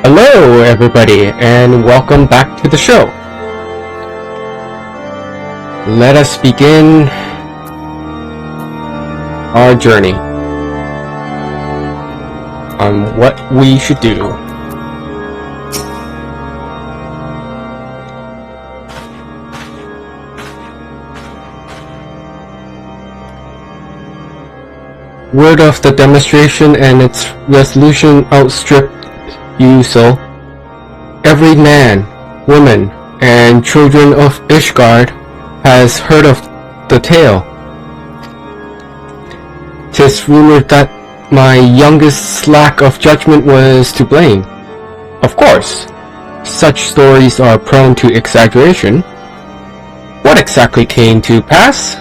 Hello everybody and welcome back to the show. Let us begin our journey on what we should do. Word of the demonstration and its resolution outstripped you, so every man, woman, and children of Ishgard has heard of the tale. 'Tis rumored that my youngest's lack of judgment was to blame. Of course, such stories are prone to exaggeration. What exactly came to pass?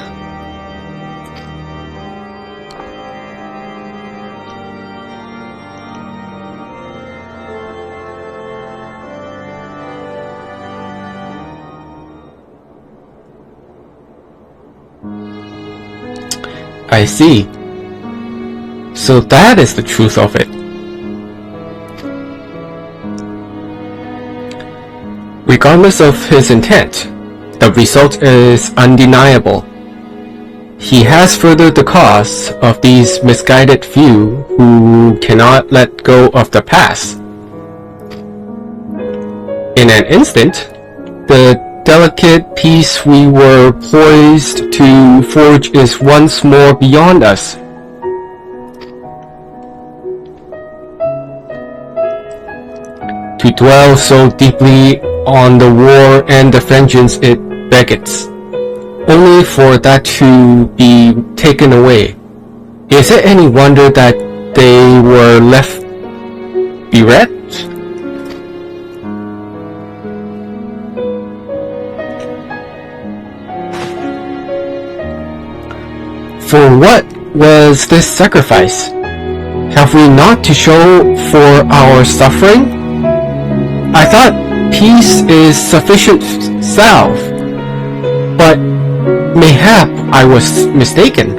I see. So that is the truth of it. Regardless of his intent, the result is undeniable. He has furthered the cause of these misguided few who cannot let go of the past. In an instant, the delicate peace we were poised to forge is once more beyond us. To dwell so deeply on the war and the vengeance it begets, only for that to be taken away. Is it any wonder that they were left bereft? For what was this sacrifice? Have we not to show for our suffering? I thought peace is sufficient salve, but mayhap I was mistaken.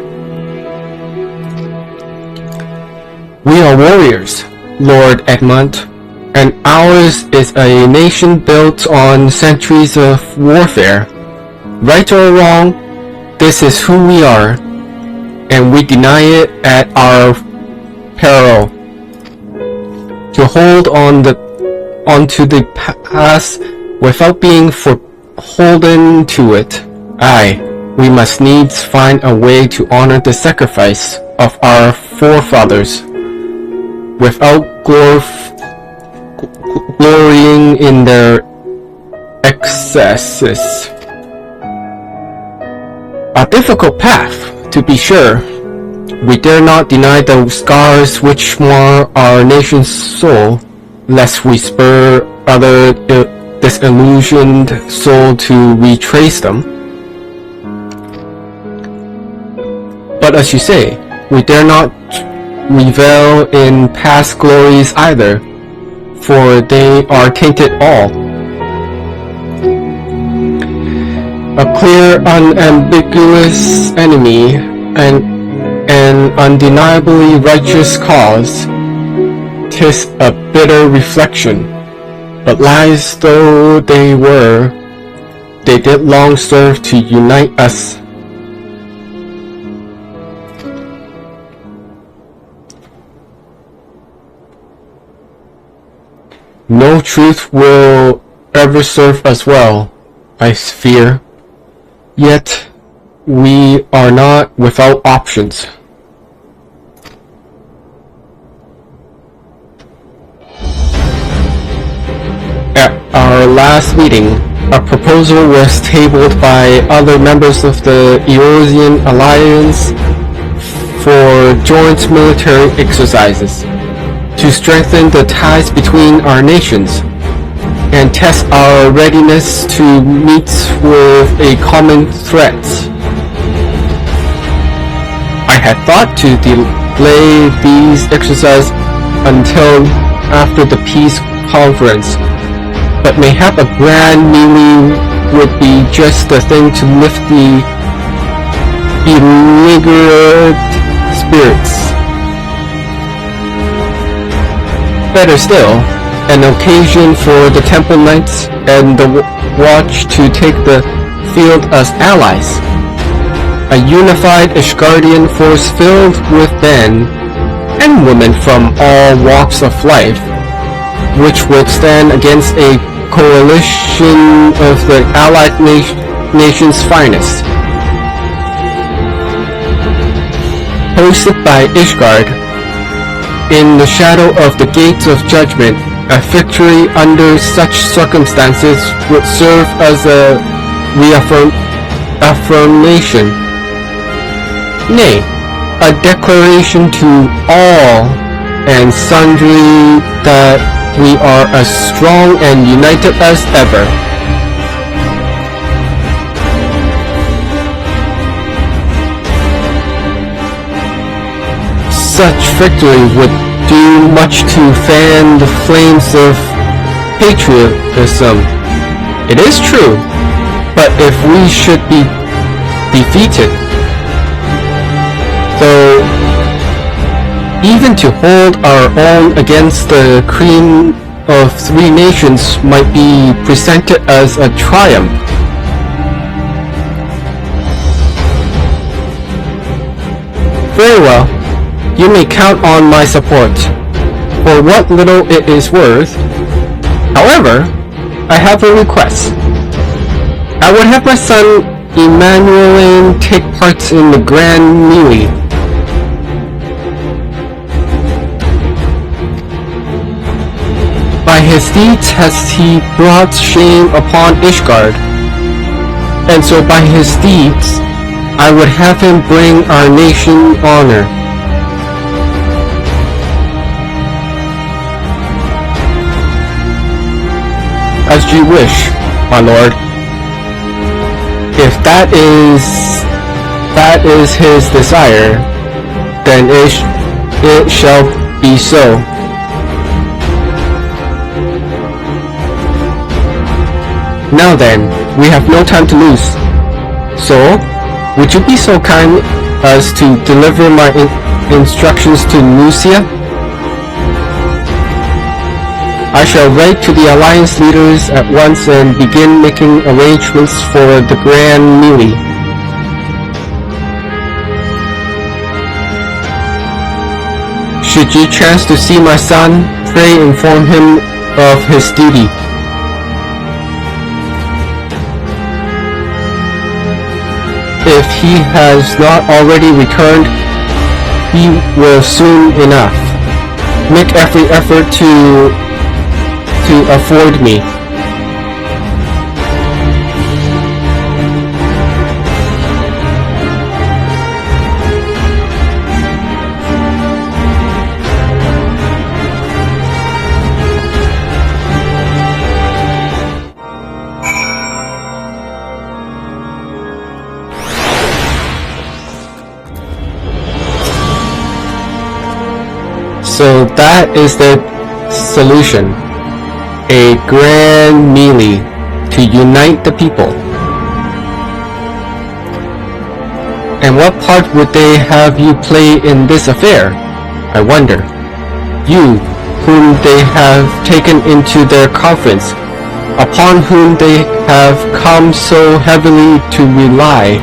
We are warriors, Lord Egmont, and ours is a nation built on centuries of warfare. Right or wrong, this is who we are, and we deny it at our peril. To hold onto the past without being beholden to it, aye, we must needs find a way to honor the sacrifice of our forefathers, without glorying in their excesses. A difficult path, to be sure. We dare not deny the scars which mar our nation's soul, lest we spur other disillusioned soul to retrace them. But as you say, we dare not revel in past glories either, for they are tainted all. A clear, unambiguous enemy, and an undeniably righteous cause. 'Tis a bitter reflection, but lies though they were, they did long serve to unite us. No truth will ever serve us well, I fear. Yet, we are not without options. At our last meeting, a proposal was tabled by other members of the Eorzean Alliance for joint military exercises to strengthen the ties between our nations and test our readiness to meet with a common threat. I had thought to delay these exercises until after the peace conference, but mayhap a grand melee would be just the thing to lift the beleaguered spirits. Better still, an occasion for the Temple Knights and the Watch to take the field as allies. A unified Ishgardian force filled with men and women from all walks of life, which would stand against a coalition of the allied nation's finest. Hosted by Ishgard, in the shadow of the gates of judgment, a victory under such circumstances would serve as a affirmation, nay, a declaration to all and sundry that we are as strong and united as ever. Such victory would do much to fan the flames of patriotism. It is true, but if we should be defeated, though even to hold our own against the cream of three nations might be presented as a triumph. Very well. You may count on my support, for what little it is worth. However, I have a request. I would have my son Emmanuel take part in the Grand Melee. By his deeds has he brought shame upon Ishgard, and so by his deeds I would have him bring our nation honor. As you wish, my lord. If that is his desire, then it shall be so. Now then, we have no time to lose. So, would you be so kind as to deliver my instructions to Lucia? I shall write to the Alliance leaders at once and begin making arrangements for the Grand Melee. Should you chance to see my son, pray inform him of his duty. If he has not already returned, he will soon enough. Make every effort to afford me. So that is the solution. A grand melee to unite the people. And what part would they have you play in this affair? I wonder. You, whom they have taken into their confidence, upon whom they have come so heavily to rely.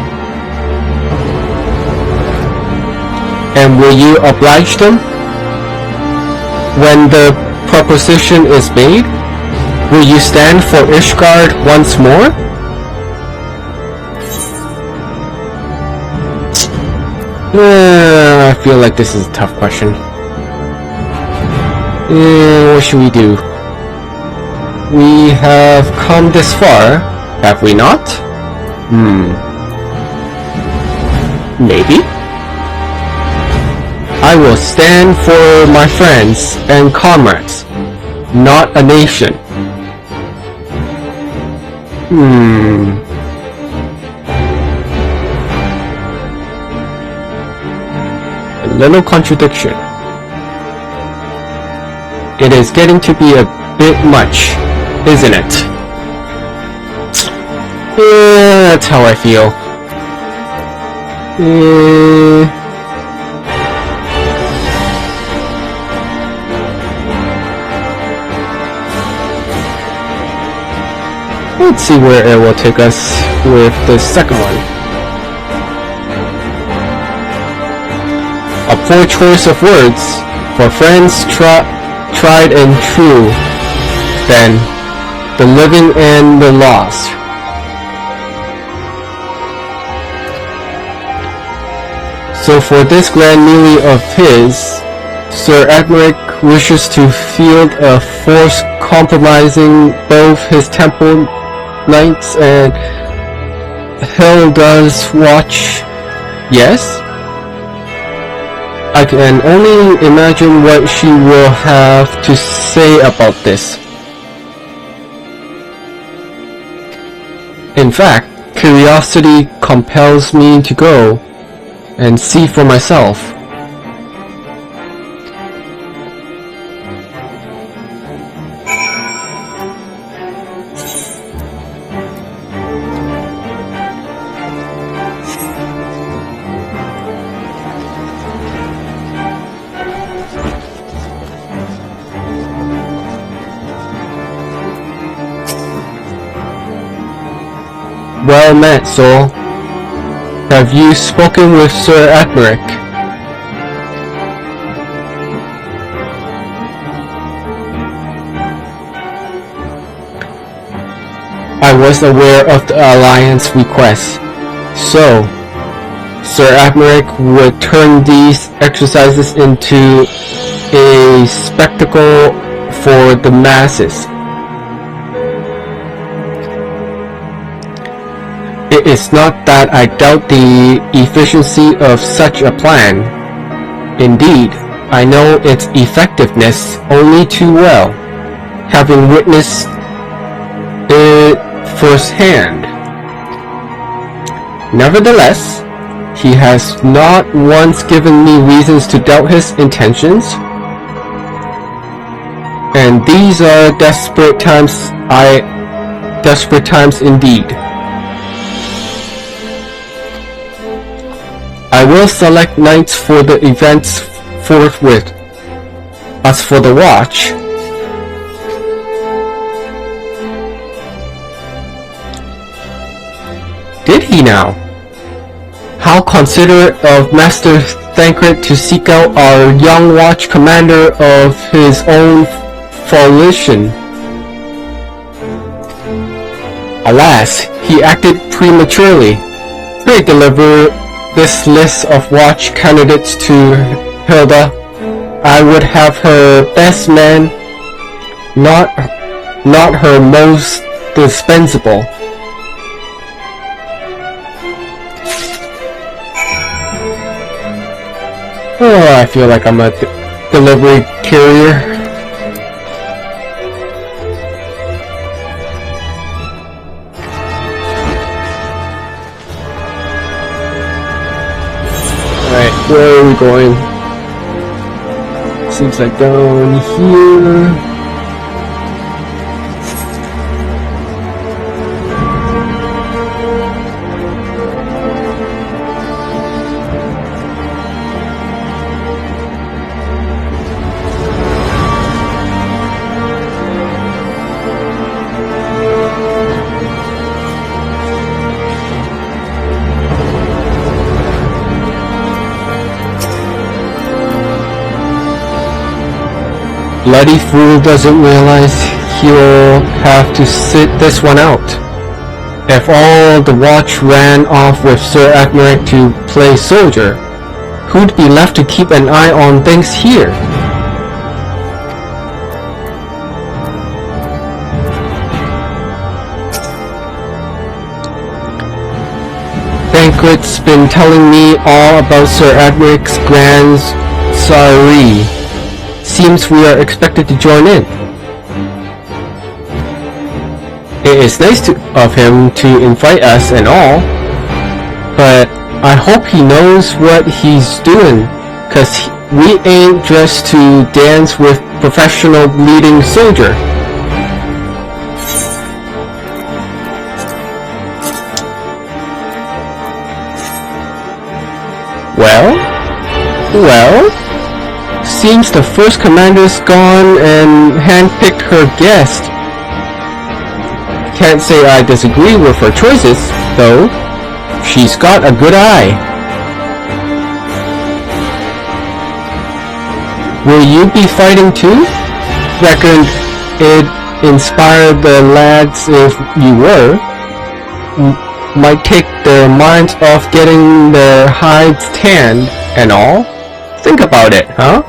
And will you oblige them? When the proposition is made, will you stand for Ishgard once more? I feel like this is a tough question. What should we do? We have come this far, have we not? Maybe? I will stand for my friends and comrades, not a nation. A little contradiction. It is getting to be a bit much, isn't it? That's how I feel. Let's see where it will take us with the second one. A poor choice of words for friends tried and true, then the living and the lost. So for this grand melee of his, Sir Admeric wishes to field a force compromising both his temple knights and Hilda's watch. Yes? I can only imagine what she will have to say about this. In fact, curiosity compels me to go and see for myself. Well met, soul. Have you spoken with Sir Admeric? I was aware of the Alliance request, so Sir Admeric would turn these exercises into a spectacle for the masses. It is not that I doubt the efficiency of such a plan. Indeed, I know its effectiveness only too well, having witnessed it firsthand. Nevertheless, he has not once given me reasons to doubt his intentions, and these are desperate times indeed. I will select knights for the events forthwith. As for the watch, did he now? How considerate of Master Thancred to seek out our young watch commander of his own volition. Alas, he acted prematurely. Pray deliver this list of watch candidates to Hilda. I would have her best man, not her most dispensable. Oh, I feel like I'm a delivery carrier. Where are we going? Seems like down here. Bloody fool doesn't realize he'll have to sit this one out. If all the watch ran off with Sir Admeric to play soldier, who'd be left to keep an eye on things here? Thancred's been telling me all about Sir Admeric's grand soiree. Seems we are expected to join in. It is nice of him to invite us and all, but I hope he knows what he's doing, cause we ain't dressed to dance with professional bleeding soldier. Well, seems the first commander's gone and handpicked her guest. Can't say I disagree with her choices, though. She's got a good eye. Will you be fighting too? Reckon it inspired the lads if you were. Might take their minds off getting their hides tanned and all. Think about it, huh?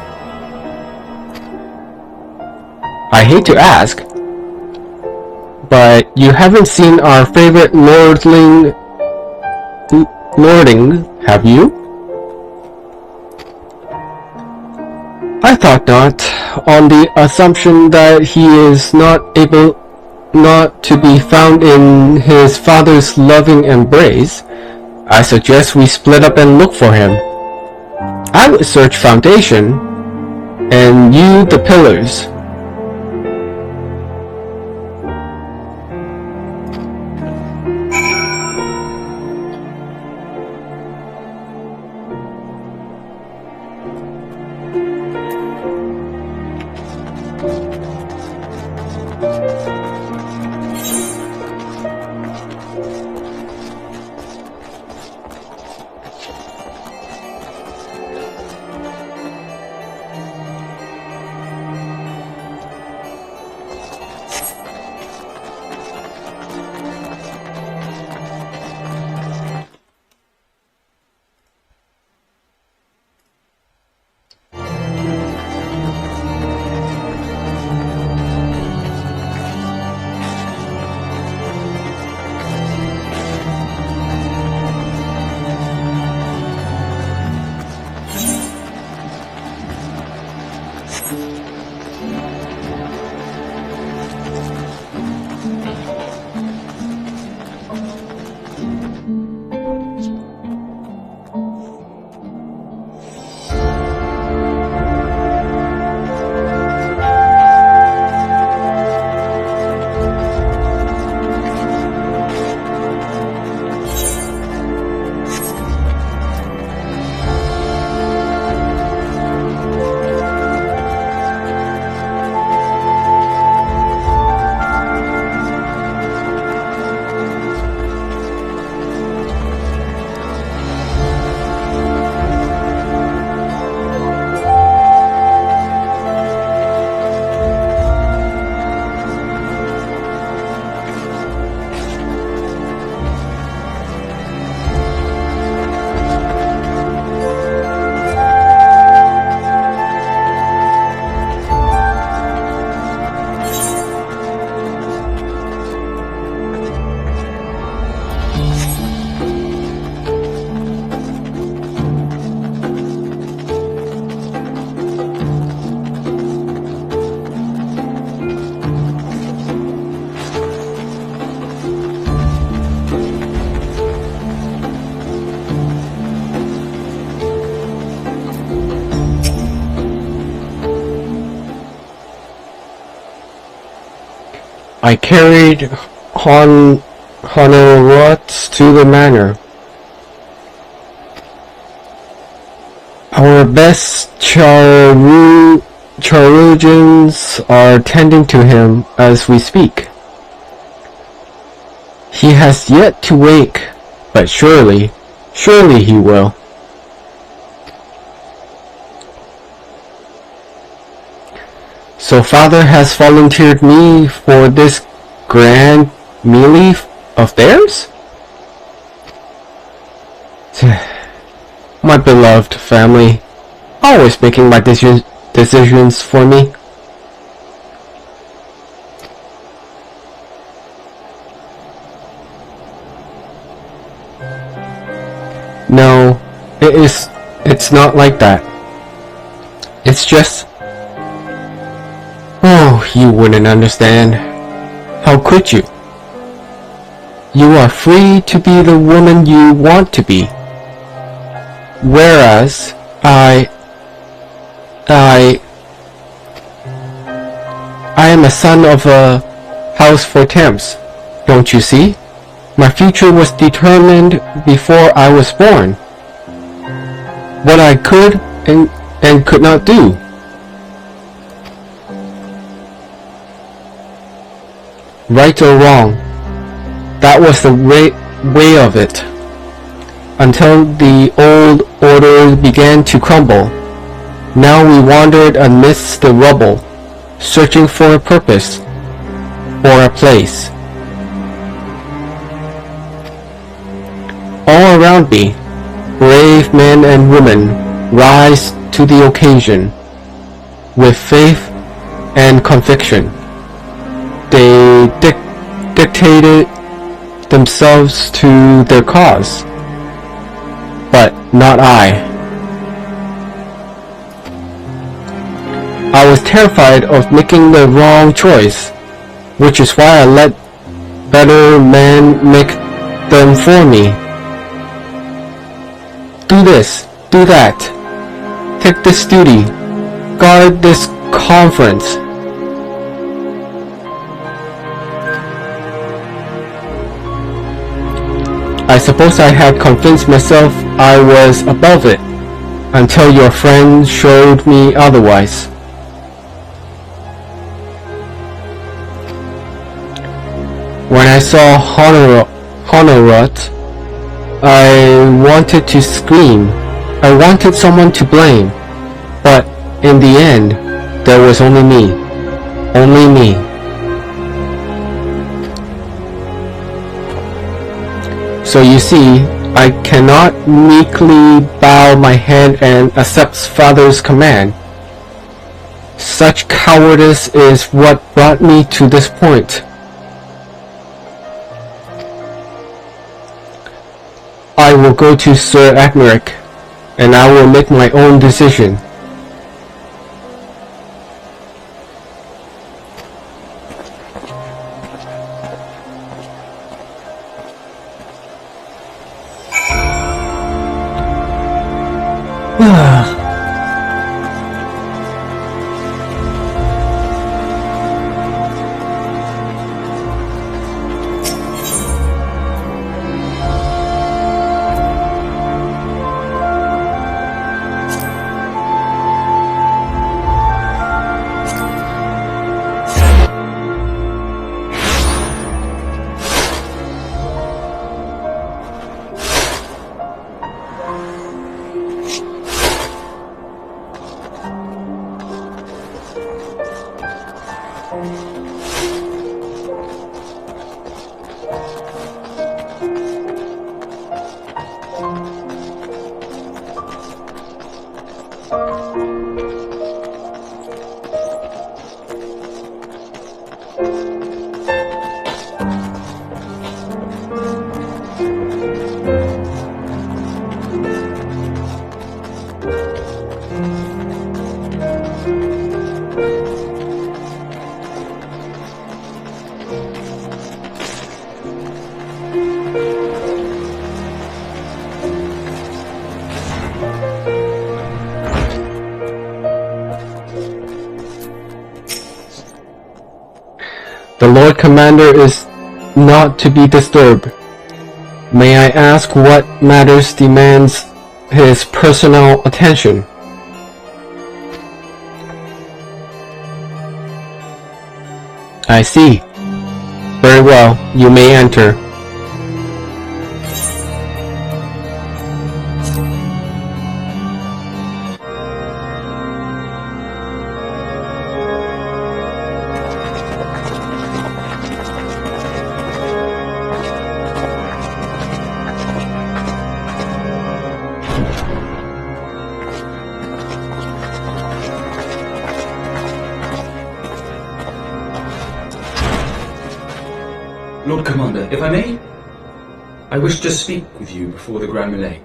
I hate to ask, but you haven't seen our favorite lording, have you? I thought not, on the assumption that he is not to be found in his father's loving embrace. I suggest we split up and look for him. I would search foundation, and you the pillars. I carried Honorot to the manor. Our best Charugans are tending to him as we speak. He has yet to wake, but surely he will. So father has volunteered me for this grand melee of theirs? My beloved family, always making my decisions for me. No, it's not like that. It's just... Oh, you wouldn't understand. How could you? You are free to be the woman you want to be. Whereas, I am a son of a house for temps, don't you see? My future was determined before I was born. What I could and could not do. Right or wrong, That was the way of it, until the old order began to crumble. Now we wandered amidst the rubble, searching for a purpose or a place. All around me, brave men and women rise to the occasion with faith and conviction. They dictated themselves to their cause, but not I. I was terrified of making the wrong choice, which is why I let better men make them for me. Do this, do that, take this duty, guard this conference. I suppose I had convinced myself I was above it, until your friend showed me otherwise. When I saw Honorat, I wanted to scream. I wanted someone to blame. But in the end, there was only me. Only me. So you see, I cannot meekly bow my head and accept Father's command. Such cowardice is what brought me to this point. I will go to Sir Admiric, and I will make my own decision. The Lord Commander is not to be disturbed. May I ask what matters demands his personal attention? I see. Very well, you may enter. Lord Commander, if I may, I wish to speak with you before the Grand Melee.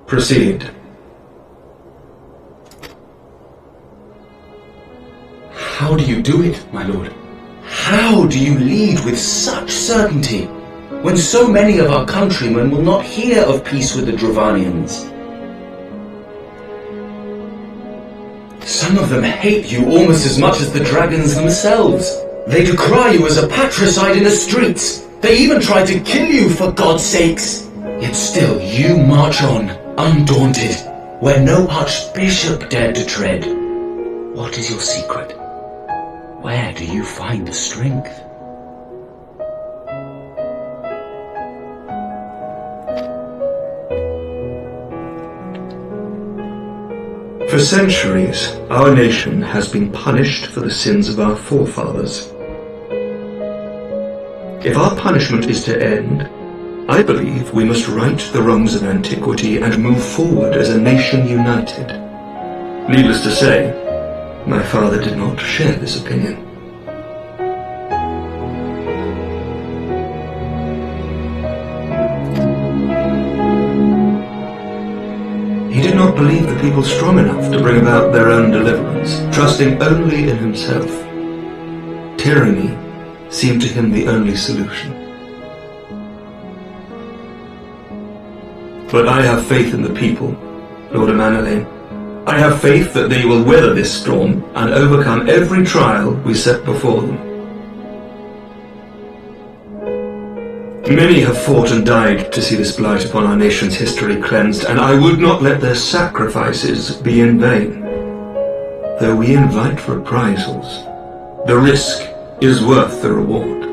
Proceed. How do you do it, my lord? How do you lead with such certainty, when so many of our countrymen will not hear of peace with the Dravanians? Some of them hate you almost as much as the dragons themselves. They decry you as a patricide in the streets. They even try to kill you, for God's sakes. Yet still you march on, undaunted. where no archbishop dared to tread. What is your secret? Where do you find the strength? For centuries, our nation has been punished for the sins of our forefathers. If our punishment is to end, I believe we must right the wrongs of antiquity and move forward as a nation united. Needless to say, my father did not share this opinion. He did not believe the people strong enough to bring about their own deliverance, trusting only in himself. Tyranny seemed to him the only solution. But I have faith in the people, Lord Amanalain. I have faith that they will weather this storm and overcome every trial we set before them. Many have fought and died to see this blight upon our nation's history cleansed, and I would not let their sacrifices be in vain. Though we invite reprisals, the risk is worth the reward.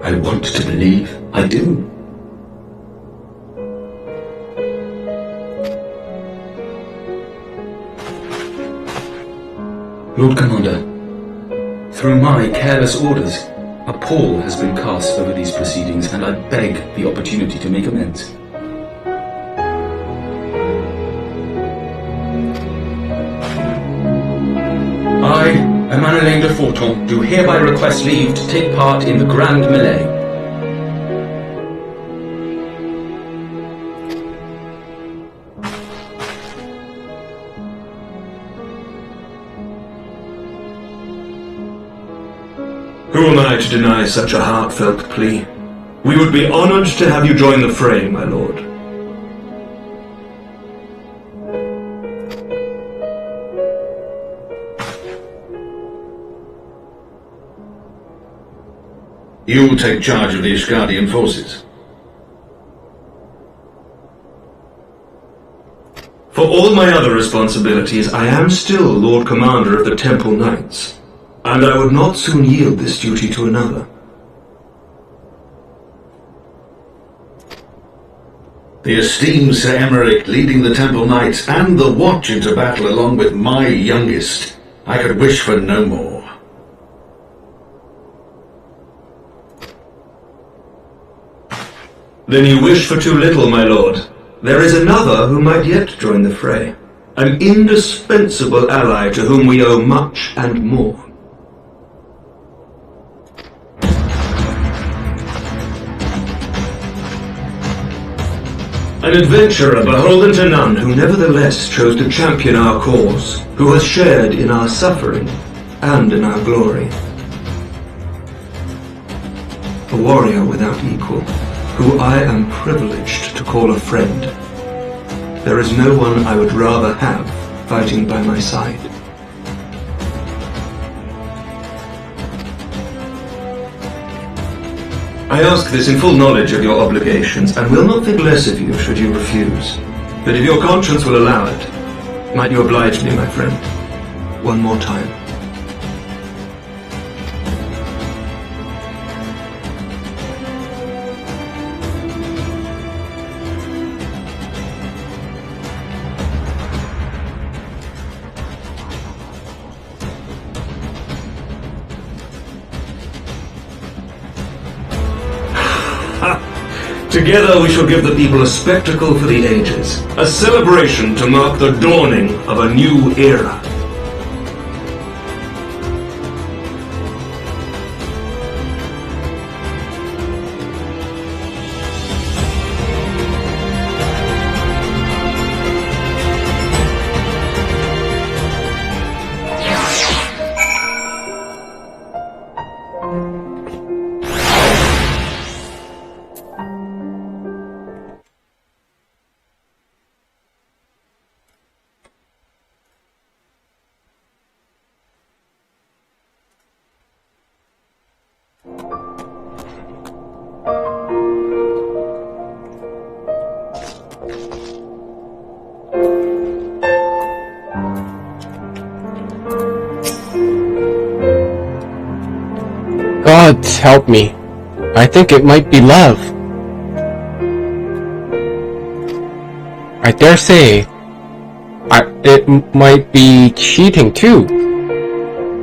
I want to believe I do. Lord Commander, through my careless orders, a pall has been cast over these proceedings, and I beg the opportunity to make amends. I, Amanalain de Forton, do hereby request leave to take part in the grand melee. Who am I to deny such a heartfelt plea? We would be honored to have you join the fray, my lord. You will take charge of the Ishgardian forces. For all my other responsibilities, I am still Lord Commander of the Temple Knights, and I would not soon yield this duty to another. The esteemed Sir Emeric leading the Temple Knights and the Watch into battle along with my youngest. I could wish for no more. Then you wish for too little, my lord. There is another who might yet join the fray. An indispensable ally to whom we owe much and more. An adventurer beholden to none, who nevertheless chose to champion our cause, who has shared in our suffering and in our glory. A warrior without equal, who I am privileged to call a friend. There is no one I would rather have fighting by my side. I ask this in full knowledge of your obligations, and will not think less of you should you refuse. But if your conscience will allow it, might you oblige me, my friend, one more time? Together we shall give the people a spectacle for the ages, a celebration to mark the dawning of a new era. help me. I think it might be love. I dare say, it might be cheating too.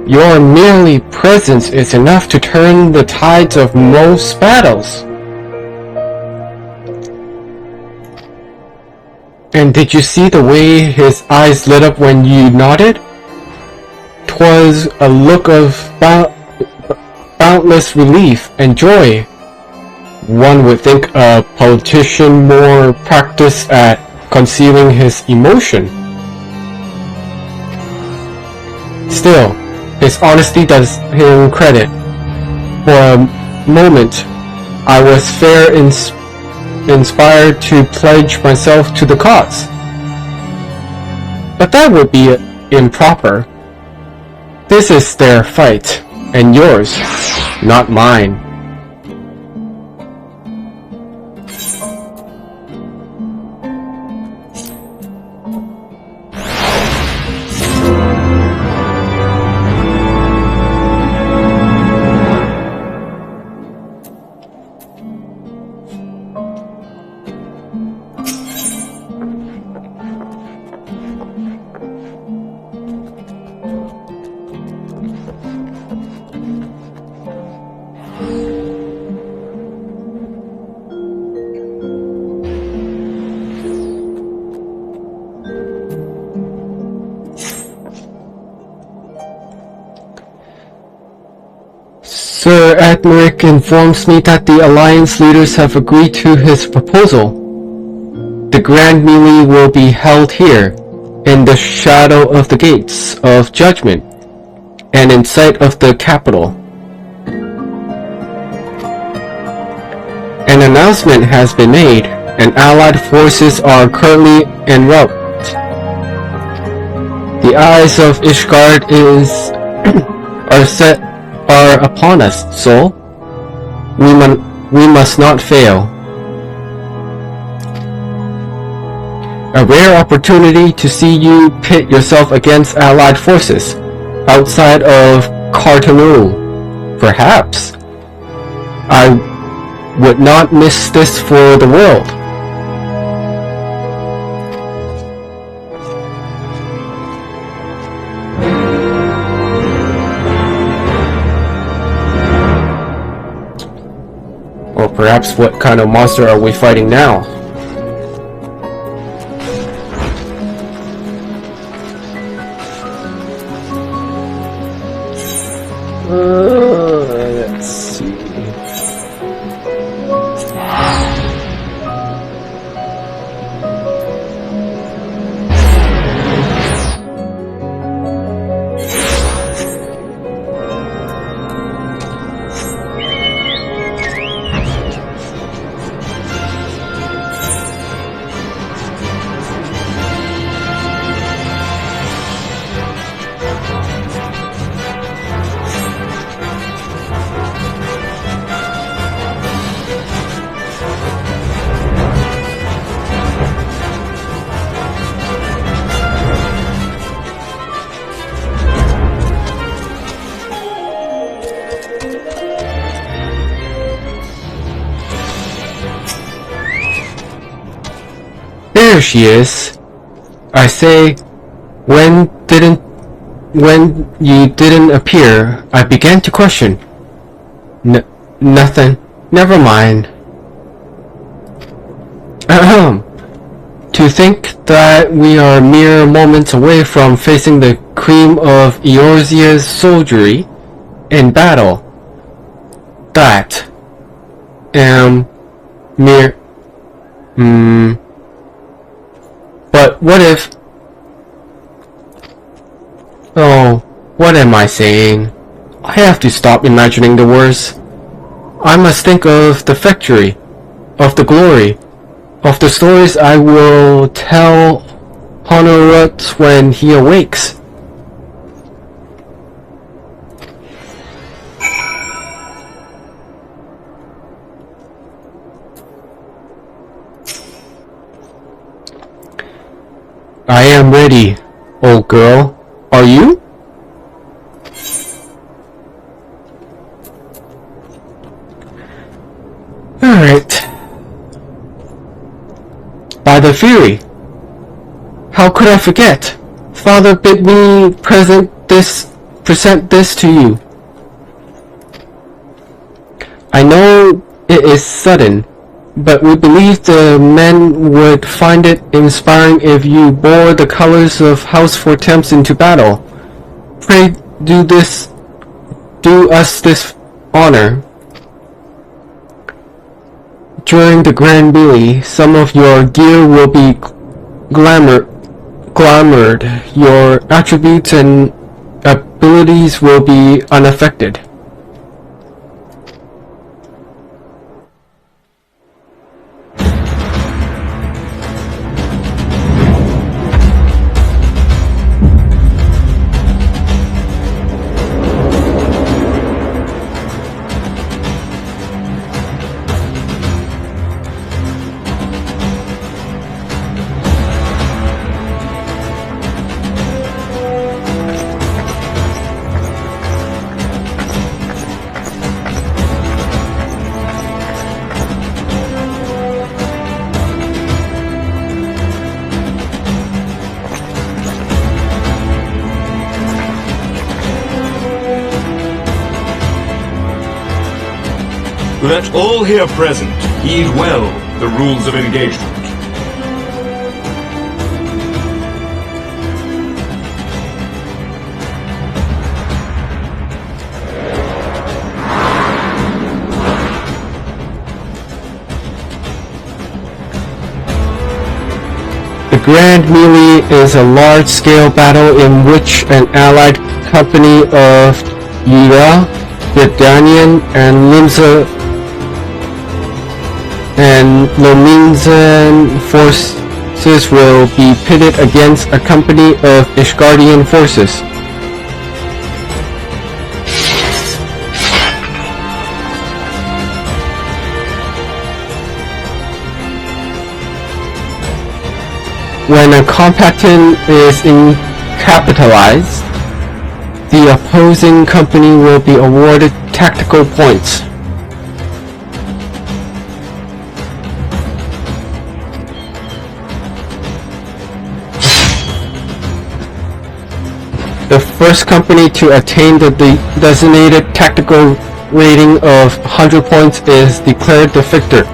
Your merely presence is enough to turn the tides of most battles. And did you see the way his eyes lit up when you nodded? 'Twas a look of boundless relief and joy. One would think a politician more practiced at concealing his emotion. Still, his honesty does him credit. For a moment, I was fair inspired to pledge myself to the cause. But that would be improper. This is their fight, and yours, not mine. Sir Admeric informs me that the Alliance leaders have agreed to his proposal. The Grand Melee will be held here, in the shadow of the Gates of Judgment, and in sight of the capital. An announcement has been made, and Allied forces are currently en route. The eyes of Ishgard are upon us, Soul. We must not fail. A rare opportunity to see you pit yourself against Allied forces, outside of Cartanu. Perhaps. I would not miss this for the world. Or perhaps what kind of monster are we fighting now? Let's see. There she is. I say, when you didn't appear, I began to question. Nothing. Never mind. Ahem. To think that we are mere moments away from facing the cream of Eorzea's soldiery in battle. That am mere... But what if... Oh, what am I saying? I have to stop imagining the worst. I must think of the victory, of the glory, of the stories I will tell Honorut when he awakes. I am ready, old girl. Are you? Alright. By the Fury. How could I forget? Father bid me present this to you. I know it is sudden, but we believe the men would find it inspiring if you bore the colors of House Fortemps into battle. Pray do us this honor. During the Grand Melee, some of your gear will be glamored. Your attributes and abilities will be unaffected. Let all here present heed well the rules of engagement. The Grand Melee is a large-scale battle in which an allied company of Yura, Bredanian, and Lominzan forces will be pitted against a company of Ishgardian forces. When a combatant is capitalized, the opposing company will be awarded tactical points. The first company to attain the designated tactical rating of 100 points is declared the victor.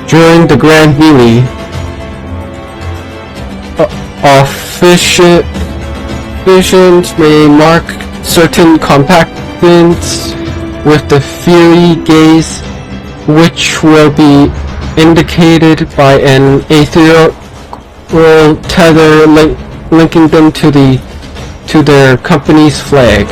During the Grand Melee, officiants may mark certain combatants with the Fury Gaze, which will be indicated by an ethereal tether linking them to their company's flag.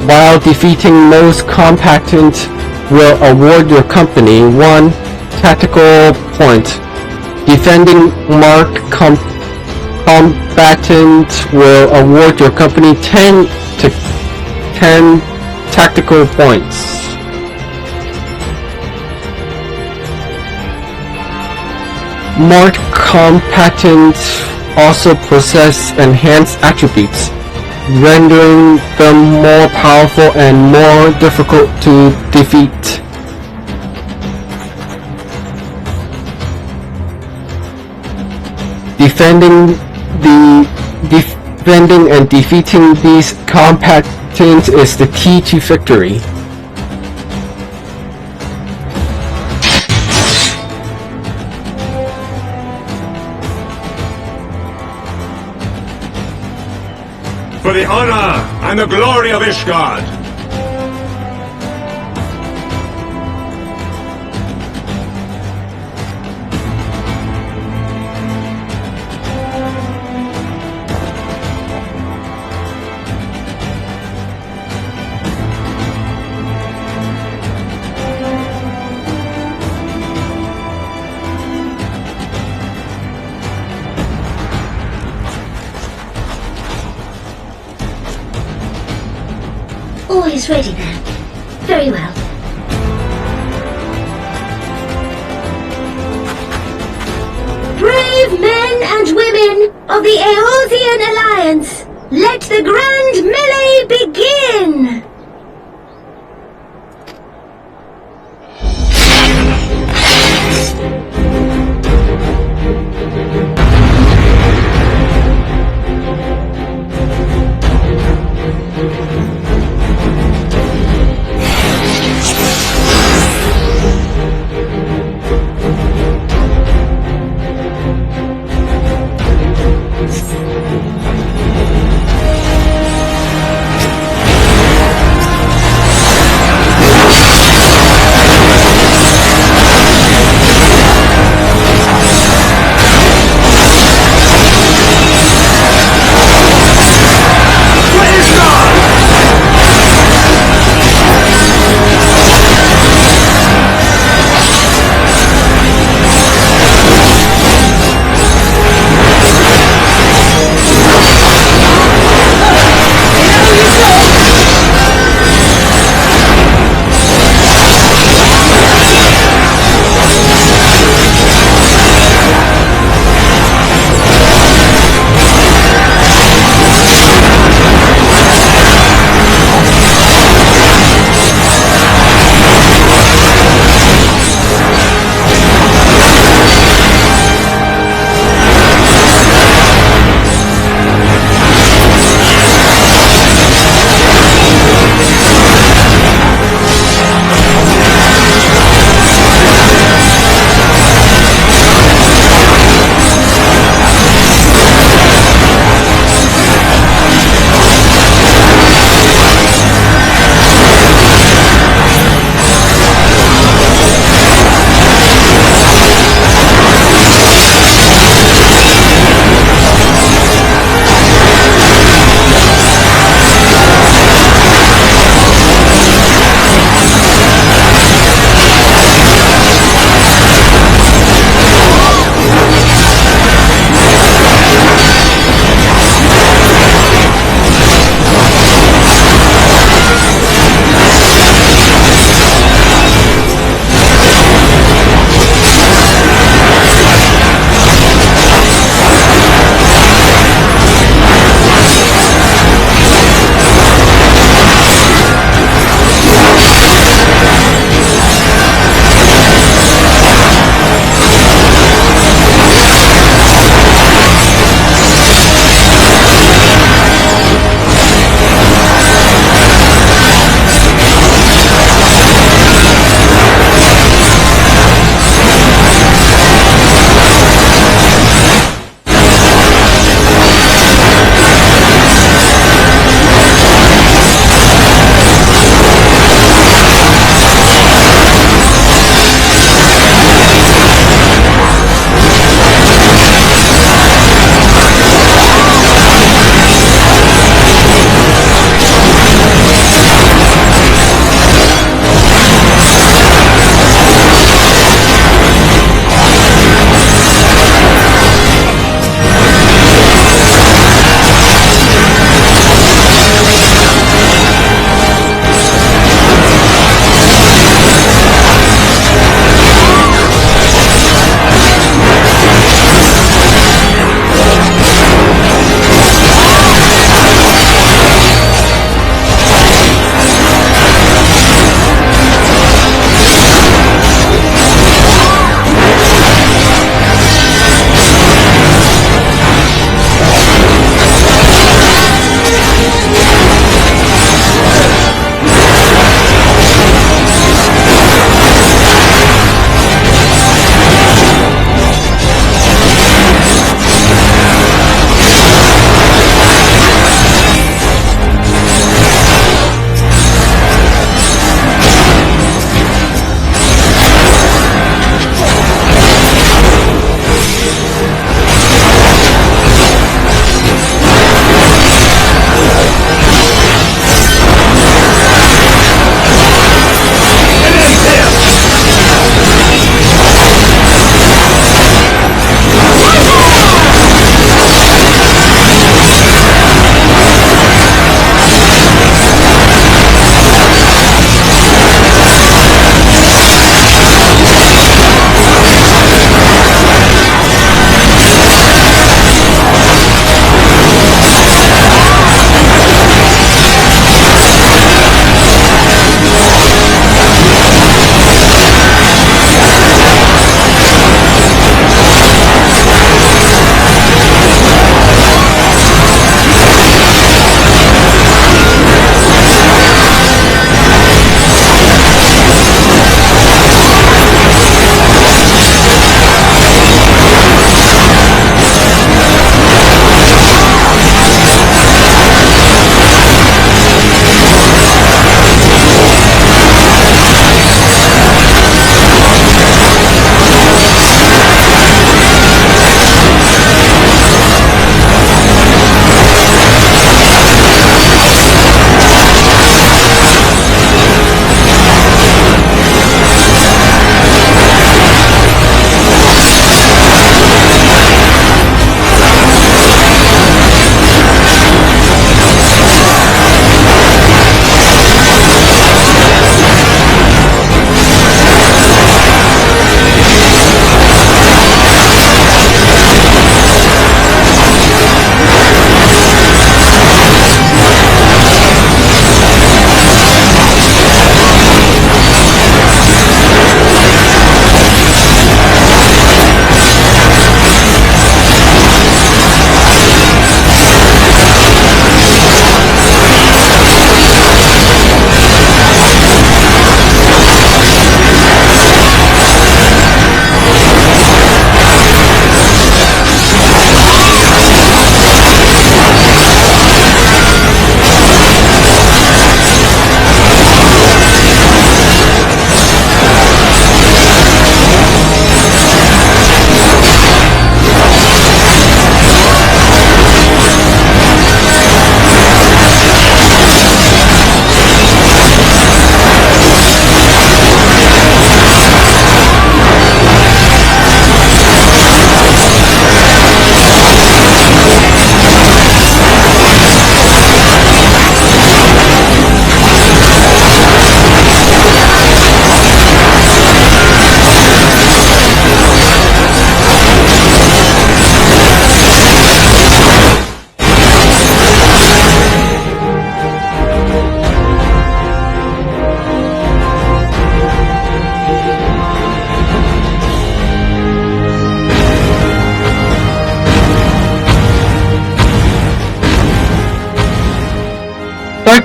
While defeating most combatants will award your company 1 tactical point. Defending marked combatant will award your company 10 tactical points. Marked combatants also possess enhanced attributes, rendering them more powerful and more difficult to defeat. Defending and defeating these combatants is the key to victory. For the honor and the glory of Ishgard! All is ready then. Very well. of the Eosian Alliance, let the grand melee begin!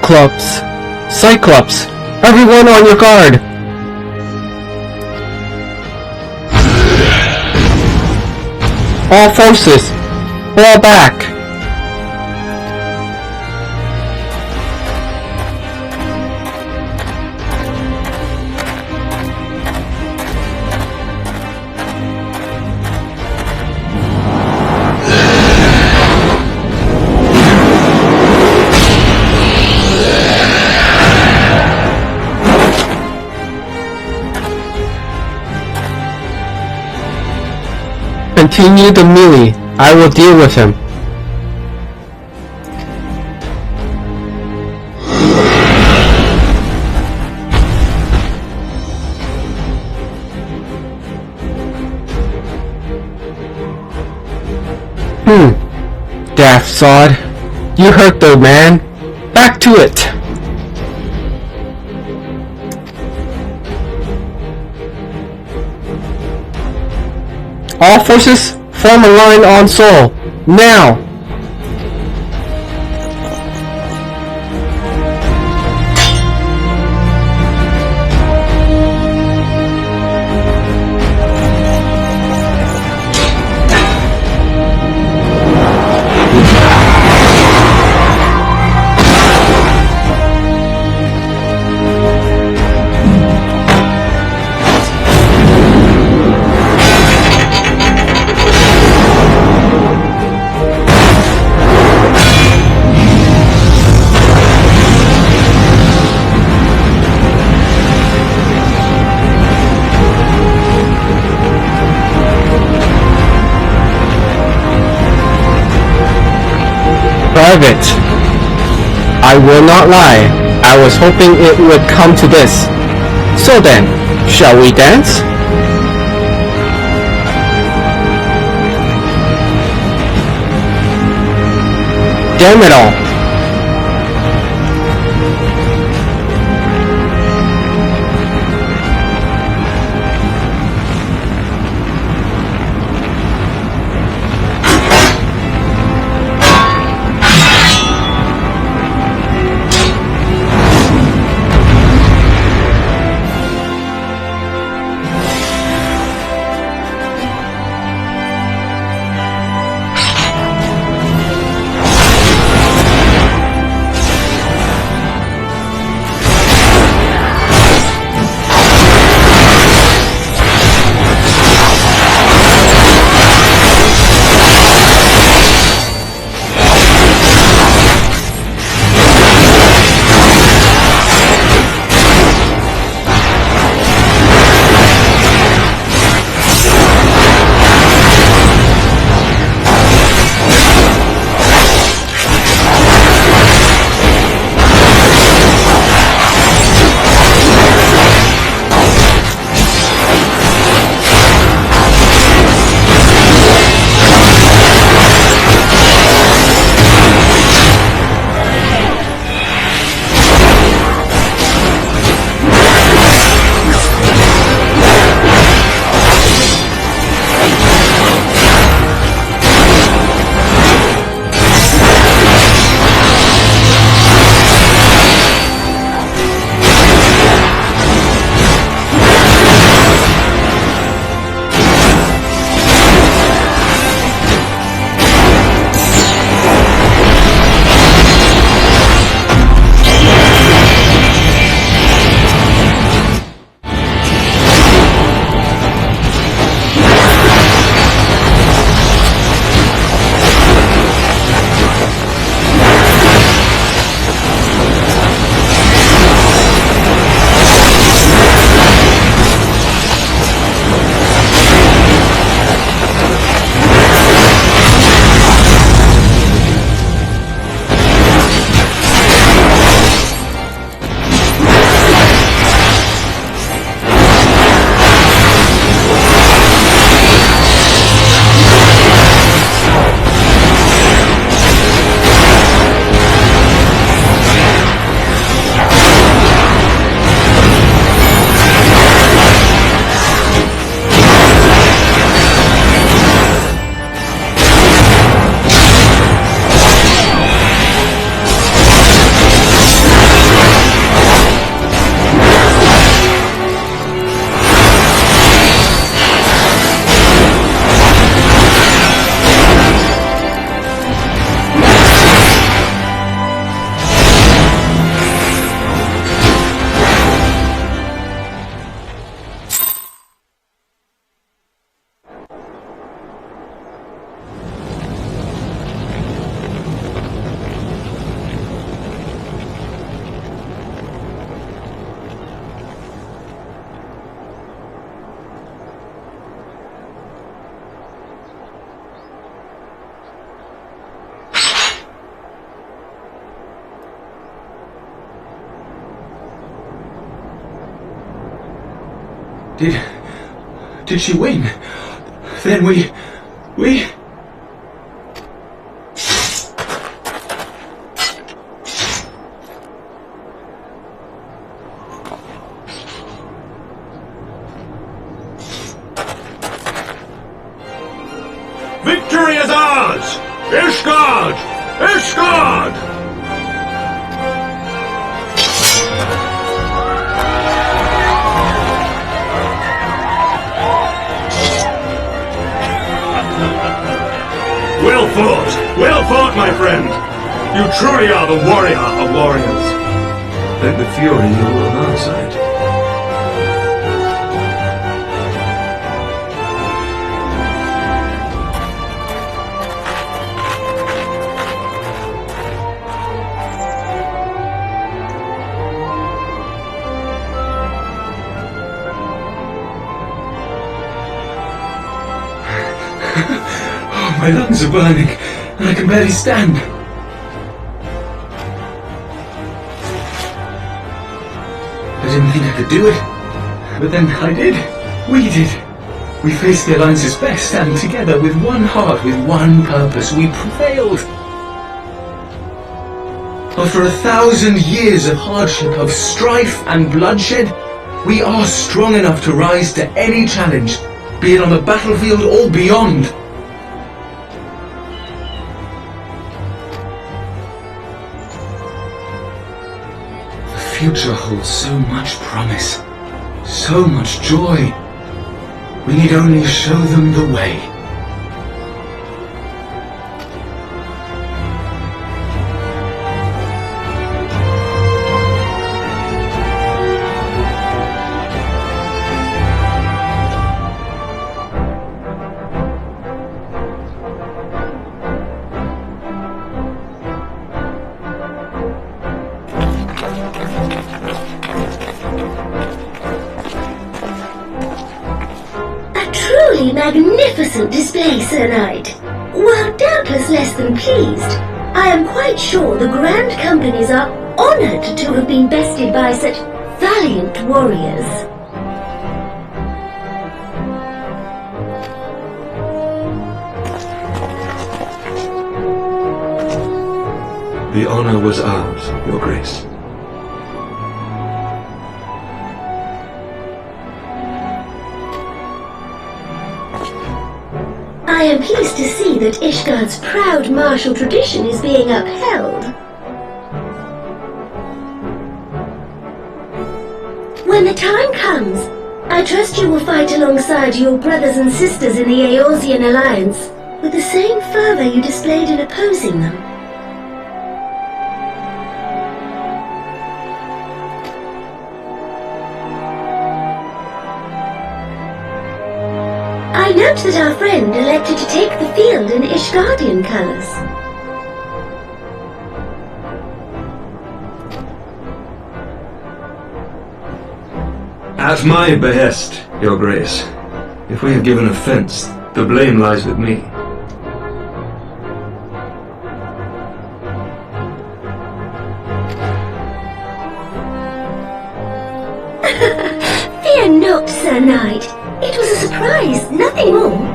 Cyclops! Cyclops! Everyone on your guard! All forces! Fall back! Continue the melee. I will deal with him. Daft sod. You hurt though, man. Back to it. All forces, form a line on Sol. Now! Private. I will not lie. I was hoping it would come to this. So then, shall we dance? Damn it all. Did she win? Then we... Victory is ours! Ishgard! Ishgard! Well fought, my friend! You truly are the warrior of warriors. Let the fury rule on our side. My lungs are burning, and I can barely stand. I didn't think I could do it, but then I did. We did. We faced the Alliance's best, and together, with one heart, with one purpose, we prevailed. After 1,000 years of hardship, of strife and bloodshed, we are strong enough to rise to any challenge, be it on the battlefield or beyond. The future holds so much promise, so much joy. We need only show them the way. Truly magnificent display, Sir Knight. While doubtless less than pleased, I am quite sure the Grand Companies are honoured to have been bested by such valiant warriors. The honor was ours, Your Grace. I am pleased to see that Ishgard's proud martial tradition is being upheld. When the time comes, I trust you will fight alongside your brothers and sisters in the Eorzean Alliance with the same fervor you displayed in opposing them. I note that our friend elected to take the field in Ishgardian colours. At my behest, Your Grace. If we have given offense, the blame lies with me. Fear not, Sir Knight. It was a surprise, nothing more.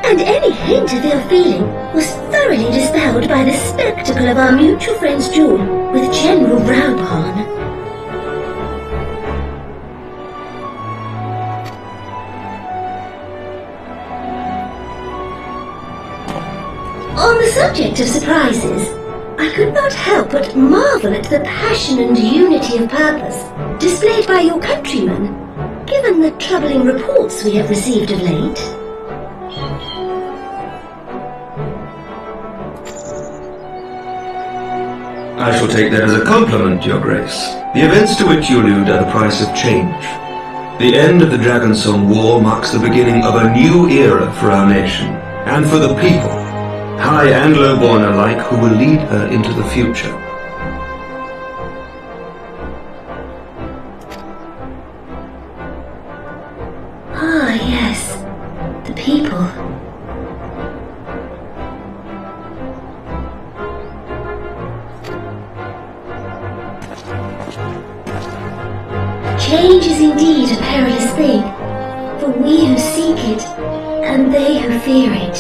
And any hint of ill feeling was thoroughly dispelled by the spectacle of our mutual friend's duel with General Braubarn. On the subject of surprises, I could not help but marvel at the passion and unity of purpose displayed by your countrymen, given the troubling reports we have received of late. I shall take that as a compliment, Your Grace. The events to which you allude are the price of change. The end of the Dragonsong War marks the beginning of a new era for our nation, and for the people, high and low-born alike, who will lead her into the future. Ah, yes. The people. Change is indeed indeed a perilous thing, for we who seek it, and they who fear it.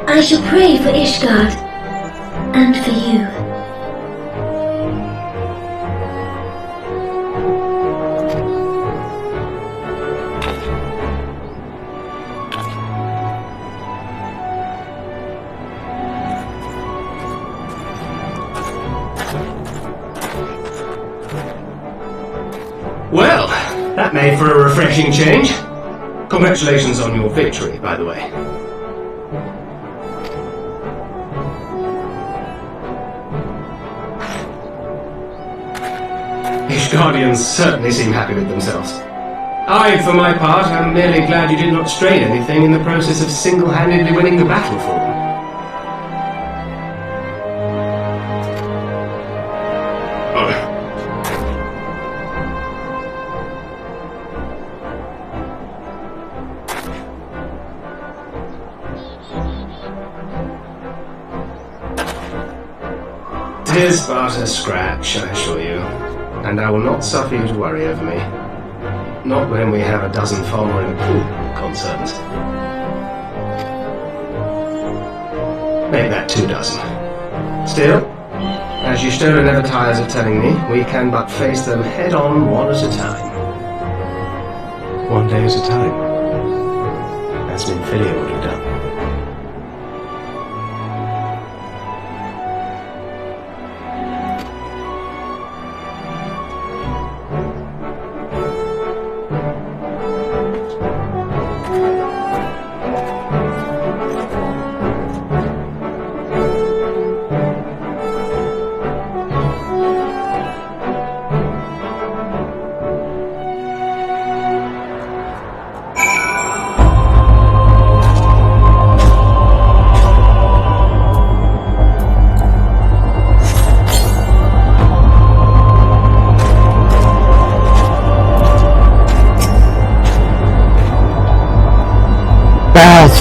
I shall pray for Ishgard, and for you. Well, that made for a refreshing change. Congratulations on your victory, by the way. Ishgardians certainly seem happy with themselves. I, for my part, am merely glad you did not strain anything in the process of single-handedly winning the battle for them. Tis but a scratch, I assure you, and I will not suffer you to worry over me. Not when we have a dozen far more important concerns. Make that 2 dozen. Still, as Ishgard never tires of telling me, we can but face them head-on one at a time. One day at a time. As Minfilia would have done.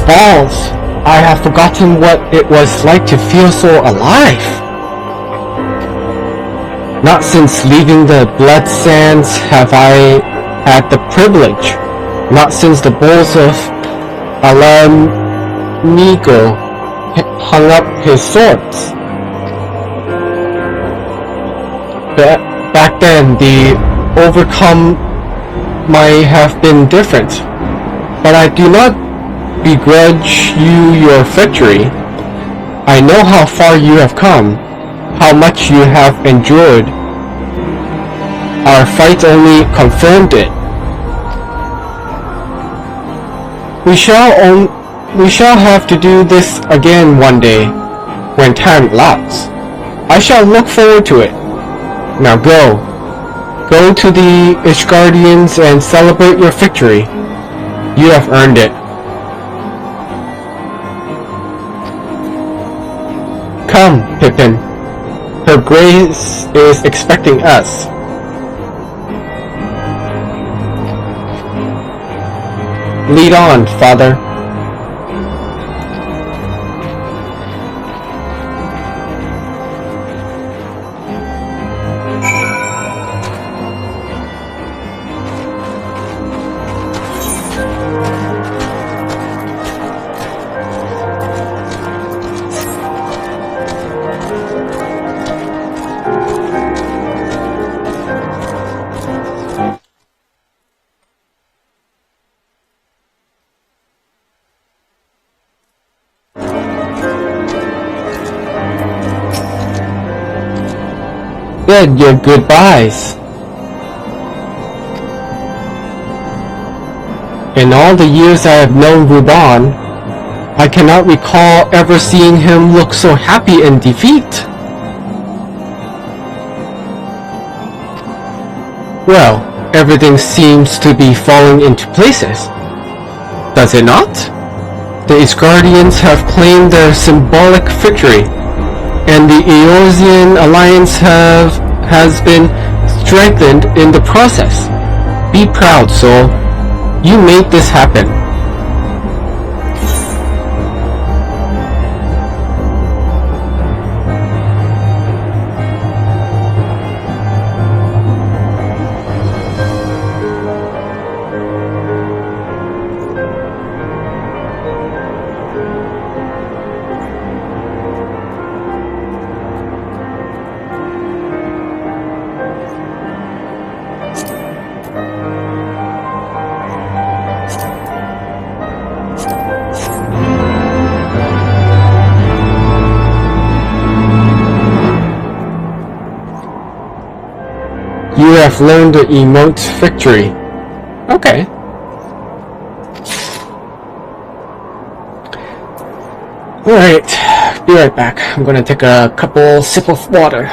Balls! I have forgotten what it was like to feel so alive! Not since leaving the blood sands have I had the privilege. Not since the bulls of Alamigo hung up his swords. Back then, the overcome might have been different, but I do not begrudge you your victory. I know how far you have come, how much you have endured. Our fight only confirmed it. We shall have to do this again one day, when time allows. I shall look forward to it. Now go. Go to the Ishgardians and celebrate your victory. You have earned it. Come, Pippin. Her Grace is expecting us. Lead on, Father. Said your goodbyes. In all the years I have known Ruban, I cannot recall ever seeing him look so happy in defeat. Well, everything seems to be falling into places. Does it not? The Ishgardians have claimed their symbolic victory, and the Eorzean alliance has been strengthened in the process. Be proud, soul. You made this happen. have learned the emote victory. Okay. Alright, be right back. I'm gonna take a couple sip of water.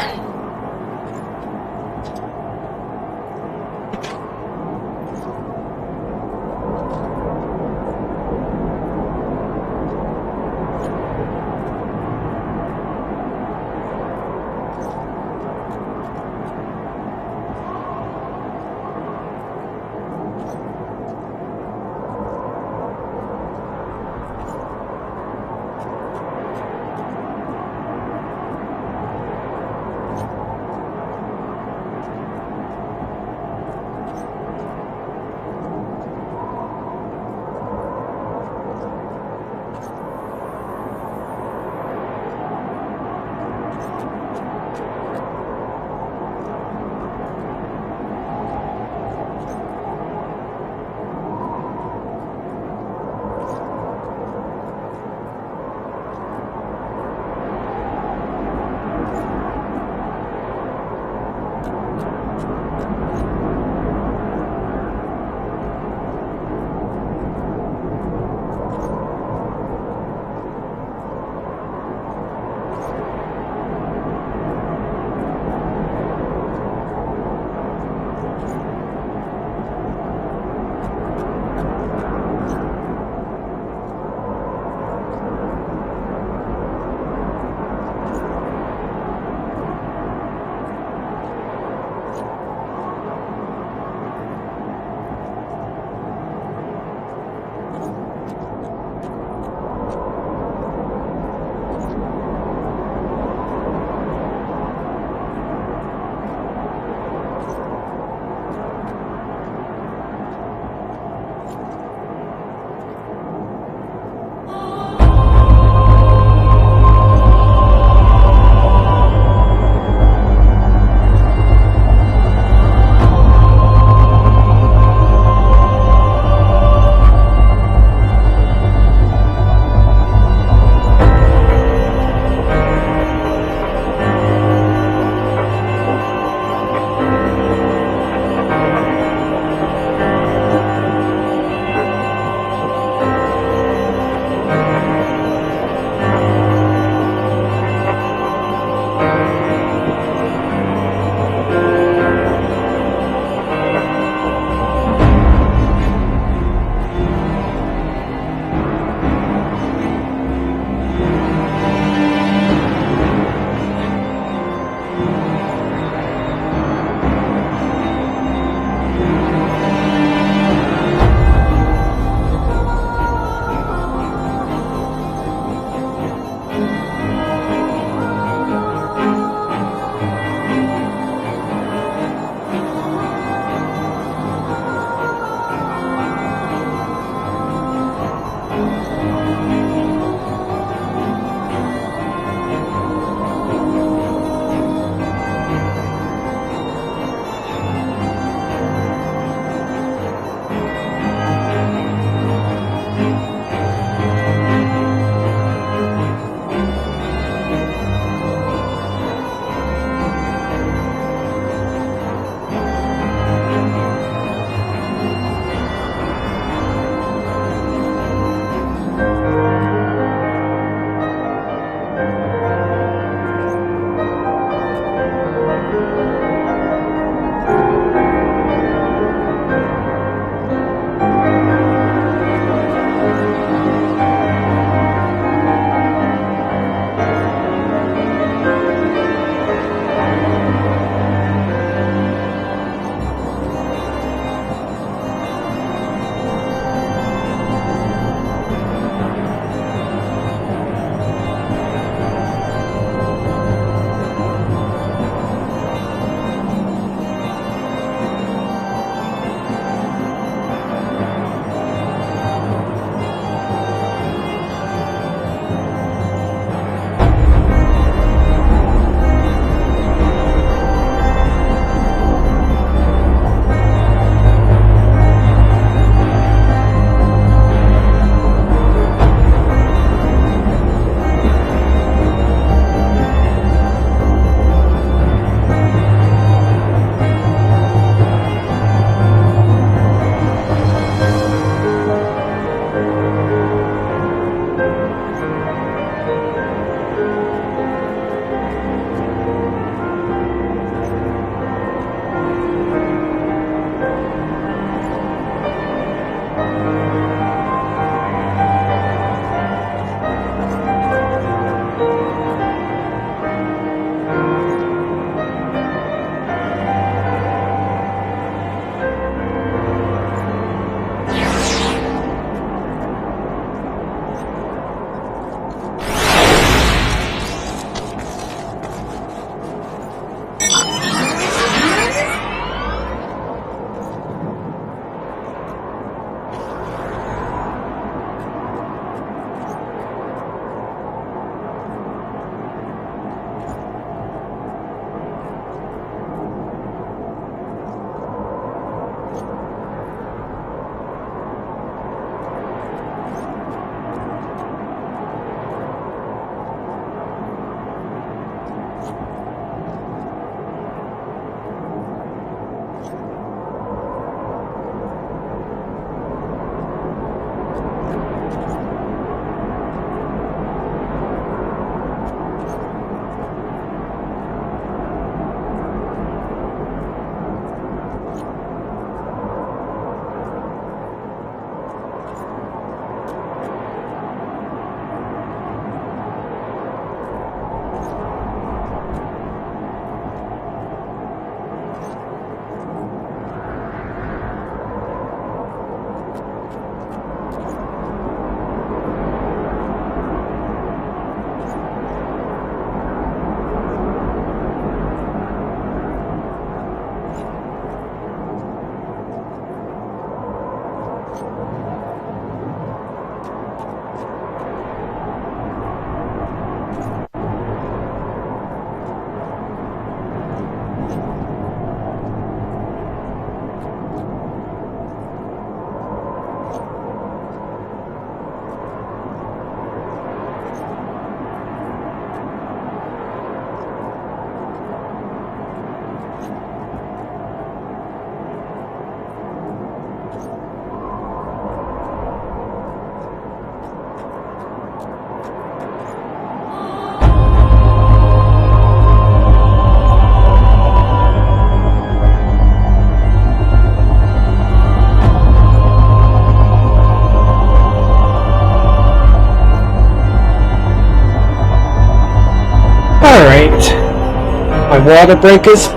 water break is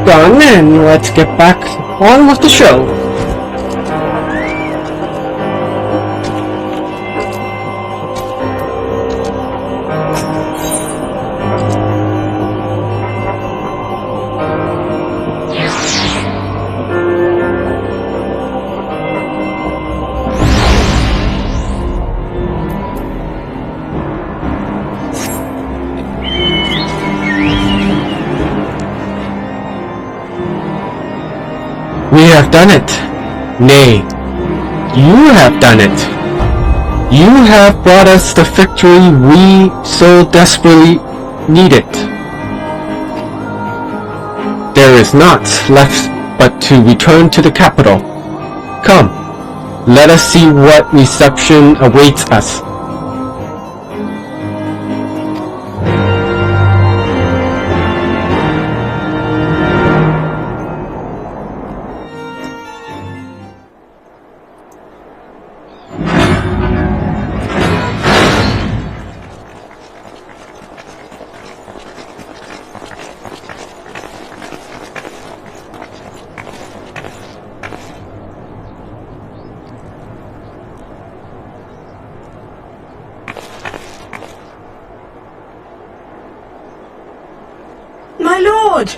done, and let's get back on with the show. We have done it. Nay, you have done it. You have brought us the victory we so desperately needed. There is naught left but to return to the capital. Come, let us see what reception awaits us. My lord!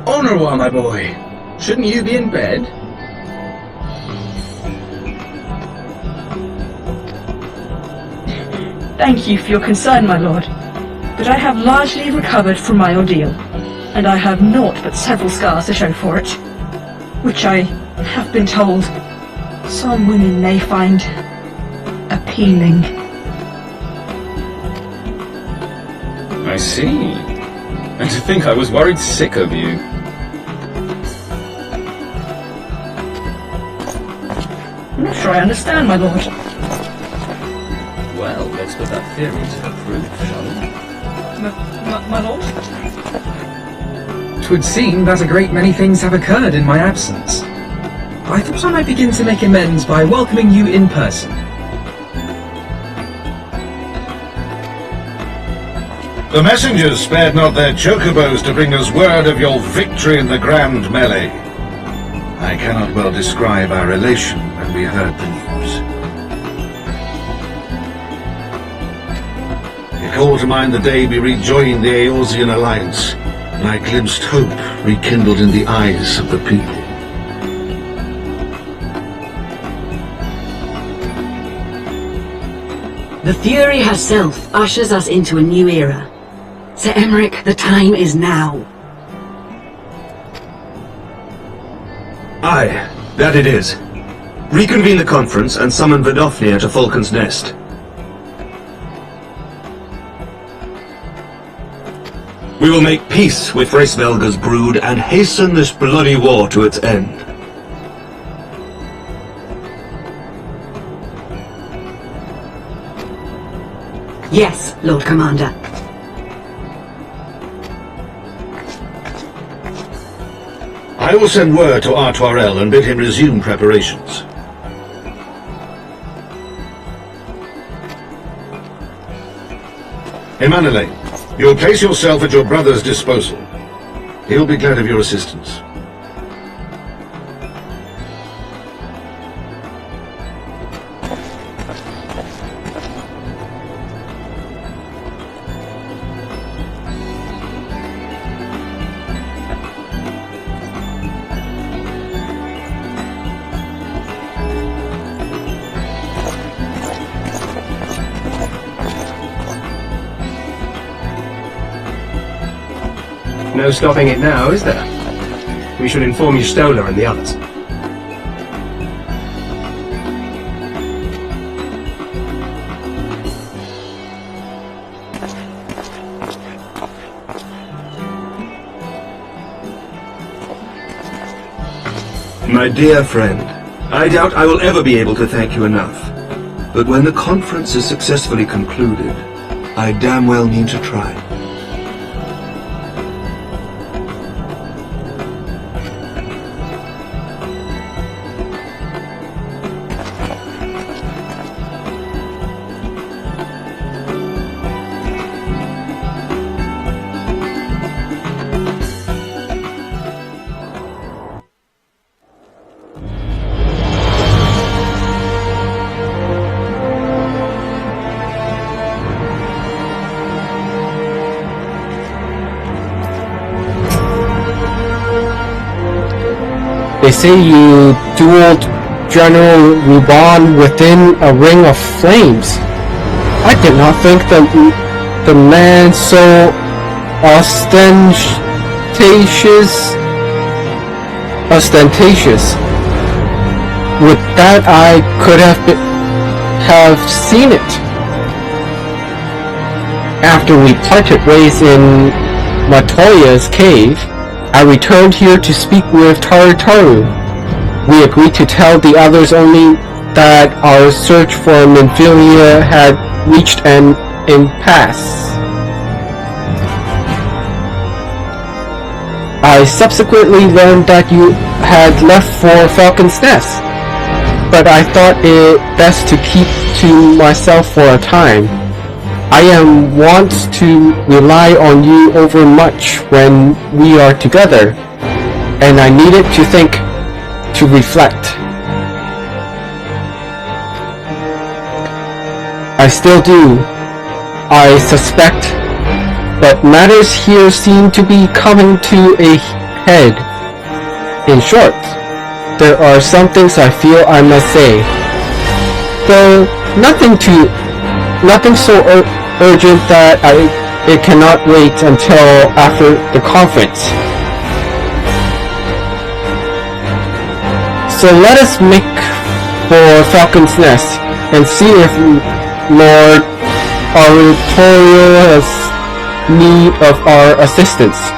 Honorwa, my boy. Shouldn't you be in bed? Thank you for your concern, my lord. But I have largely recovered from my ordeal, and I have naught but several scars to show for it, which I have been told some women may find appealing. I see. And to think I was worried sick of you. I'm not sure I understand, my lord. Well, let's put that theory to the proof, shall we? My lord? 'Twould seem that a great many things have occurred in my absence. I thought I might begin to make amends by welcoming you in person. The messengers spared not their chocobos to bring us word of your victory in the grand melee. I cannot well describe our elation when we heard the news. It called to mind the day we rejoined the Eorzean alliance, and I glimpsed hope rekindled in the eyes of the people. The Fury herself ushers us into a new era. Sir Emmerich, the time is now. Aye, that it is. Reconvene the conference and summon Vidofnir to Falcon's Nest. We will make peace with Racevelga's brood and hasten this bloody war to its end. Yes, Lord Commander. I will send word to Artoirel and bid him resume preparations. Emanuele, you'll place yourself at your brother's disposal. He'll be glad of your assistance. No stopping it now, is there? We should inform Y'shtola and the others. My dear friend, I doubt I will ever be able to thank you enough. But when the conference is successfully concluded, I damn well mean to try. They say you dueled General Ruban within a ring of flames. I did not think the man so ostentatious. With that I could have seen it. After we parted ways in Matoya's cave, I returned here to speak with Tarutaru. We agreed to tell the others only that our search for Minfilia had reached an impasse. I subsequently learned that you had left for Falcon's Nest, but I thought it best to keep to myself for a time. I am wont to rely on you overmuch when we are together, and I needed to think, to reflect. I still do, I suspect, but matters here seem to be coming to a head. In short, there are some things I feel I must say, though nothing so urgent that it cannot wait until after the conference. So let us make for Falcon's Nest and see if Lord Aritorio has need of our assistance.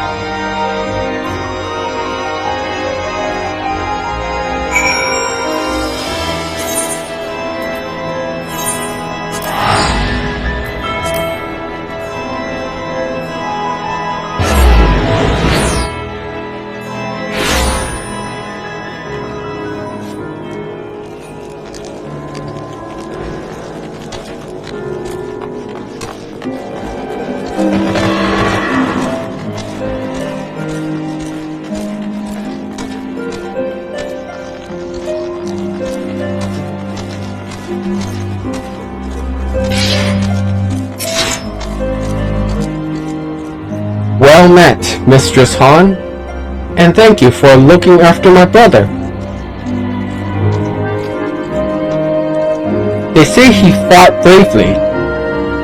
Well met, Mistress Han, and thank you for looking after my brother. They say he fought bravely,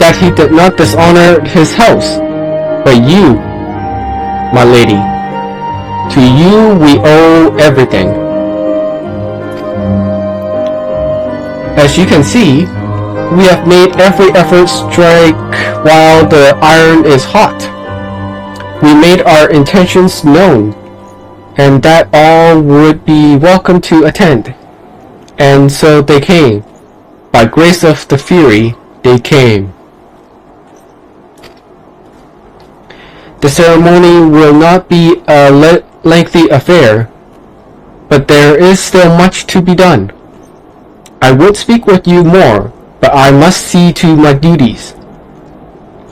that he did not dishonor his house, but you, my lady, to you we owe everything. As you can see, we have made every effort strike while the iron is hot. We made our intentions known, and that all would be welcome to attend. And so they came. By grace of the Fury, they came. The ceremony will not be a lengthy affair, but there is still much to be done. I would speak with you more, but I must see to my duties.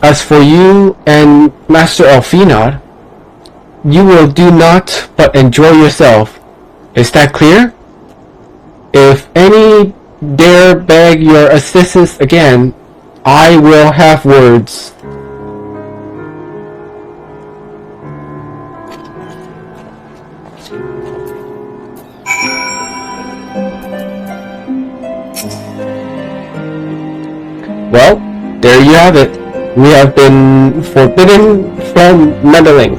As for you and Master Elfinard, you will do naught but enjoy yourself. Is that clear? If any dare beg your assistance again, I will have words. Well, there you have it. We have been forbidden from meddling.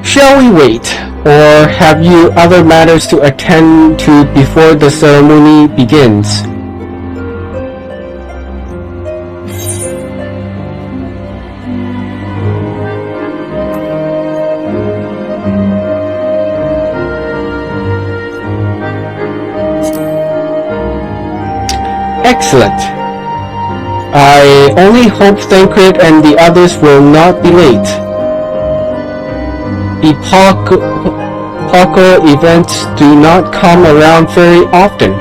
Shall we wait, or have you other matters to attend to before the ceremony begins? Excellent. I only hope Thancred and the others will not be late. Epochal events do not come around very often.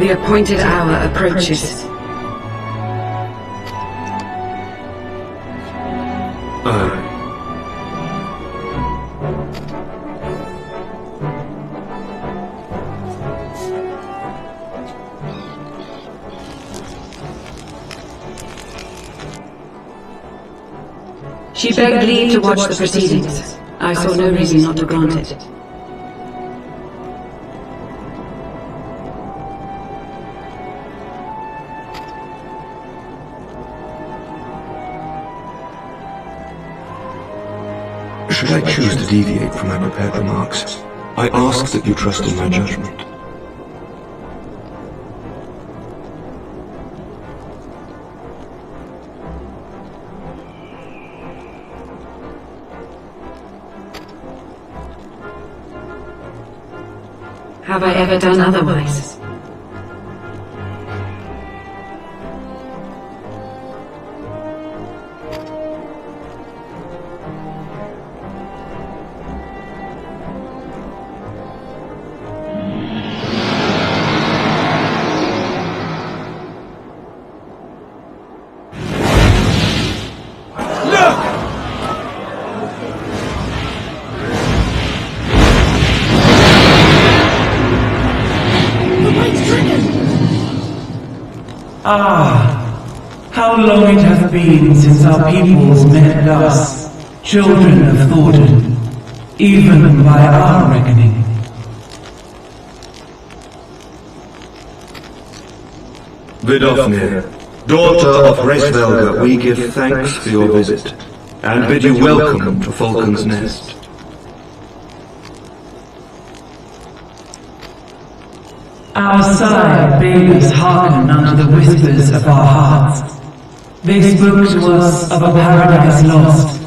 The appointed hour approaches. She begged leave to watch the proceedings. I saw no reason not to grant it. Should I choose to deviate from my prepared remarks, I ask that you trust in my judgment. Have I ever done otherwise? How long it hath been since our peoples met thus, children of Thornton, even by our reckoning. Vidofnir, daughter of Resvelga, we give thanks for your visit, and bid you welcome to Falcon's Nest. Our sire bade us hearken unto the whispers of our hearts. They spoke to us of a paradise lost,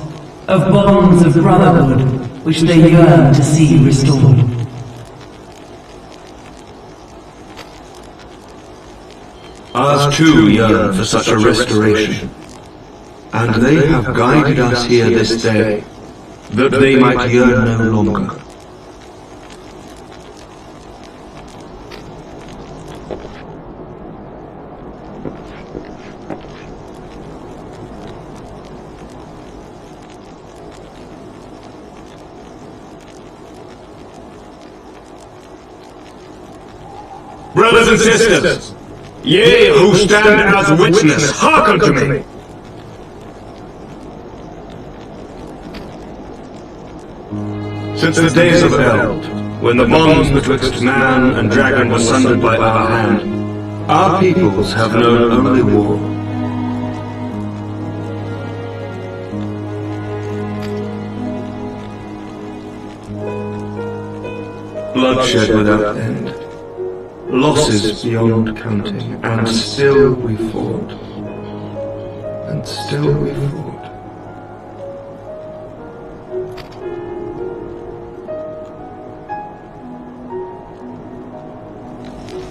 of bonds of brotherhood which they yearn to see restored. Ours too yearn for such a restoration, and they have guided us here this day, that they might yearn no longer. Brothers and sisters, ye who stand as witness, hearken to me! Since the days of Eld, when the bonds betwixt man and dragon were sundered by our hand, our peoples have known only war. Bloodshed without end. Losses beyond counting, and still we fought. And still we fought.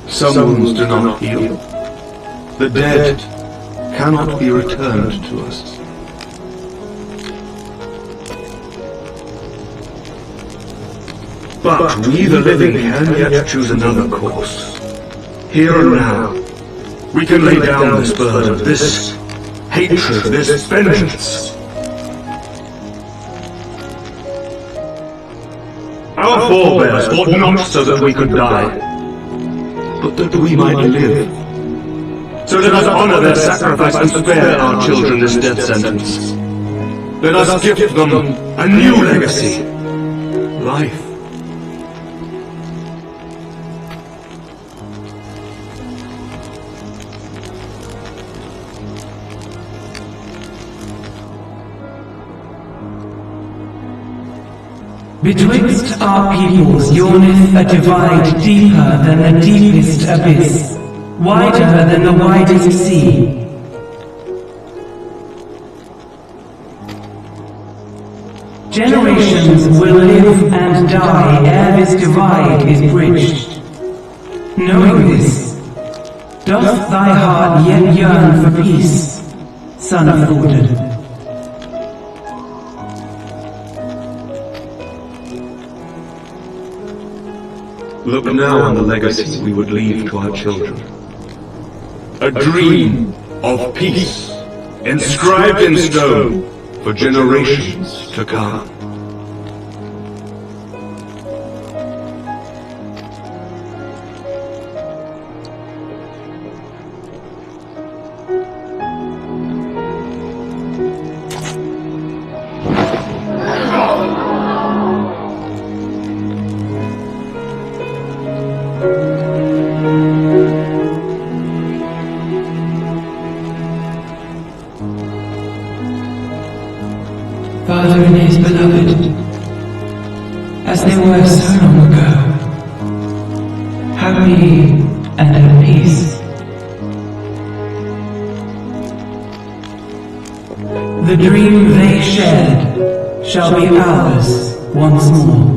Some wounds do not heal. The dead cannot be returned to us. But we, the living, can yet choose another course. Here and now, we can lay down this burden, this hatred, this vengeance. Our forebears fought not so that we could die, but that we might live. So let us honor their sacrifice and spare our children this death sentence. Let us gift them a new legacy, life. Betwixt our peoples yawneth a divide deeper than the deepest abyss, wider than the widest sea. Generations will live and die ere this divide is bridged. Knowing this, doth thy heart yet yearn for peace, son of Thornton? Look now on the legacy we would leave to our children. A dream of peace, inscribed in stone for generations to come. Father and his beloved, as they were so long ago, happy and at peace. The dream they shared shall be ours once more.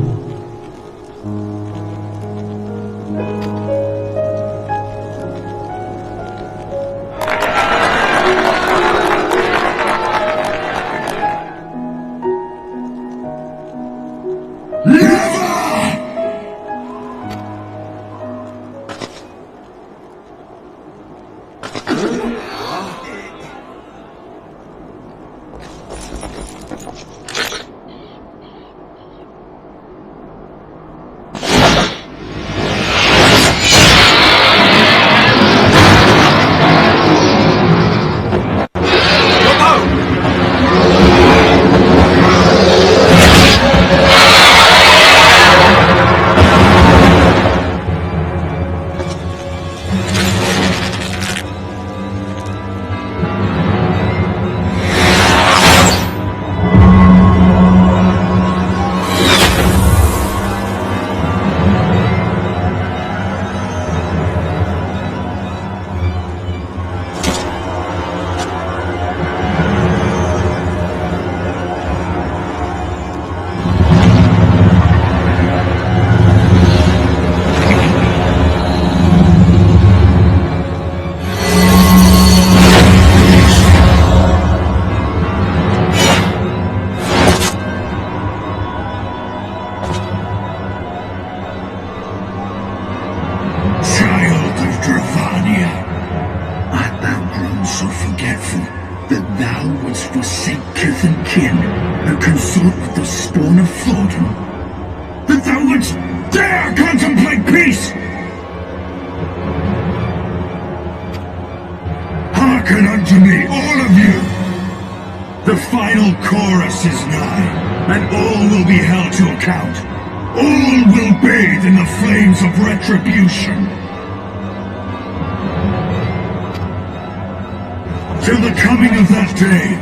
Till the coming of that day,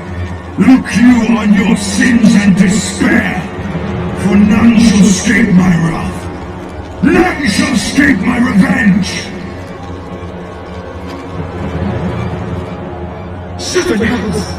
look you on your sins and despair, for none shall escape my wrath, none shall escape my revenge! 7 hells!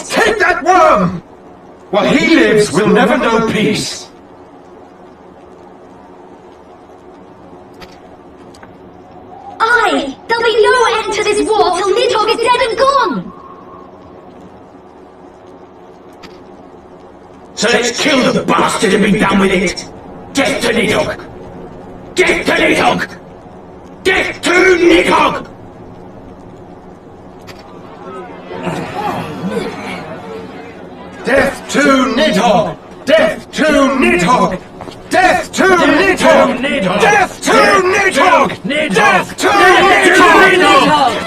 Take that worm! While he lives, we'll never know peace. Aye! There'll be no end to this war till Nidhogg is dead and gone! So let's kill the bastard and be done with it! Death to Nidhogg! Death to Nidhogg! Death to Nidhogg! Death to Nidhogg! Death to Nidhogg! Death to Nidhogg! Death to Nidhogg! Death to Nidhogg!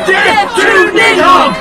Death to Nidhogg!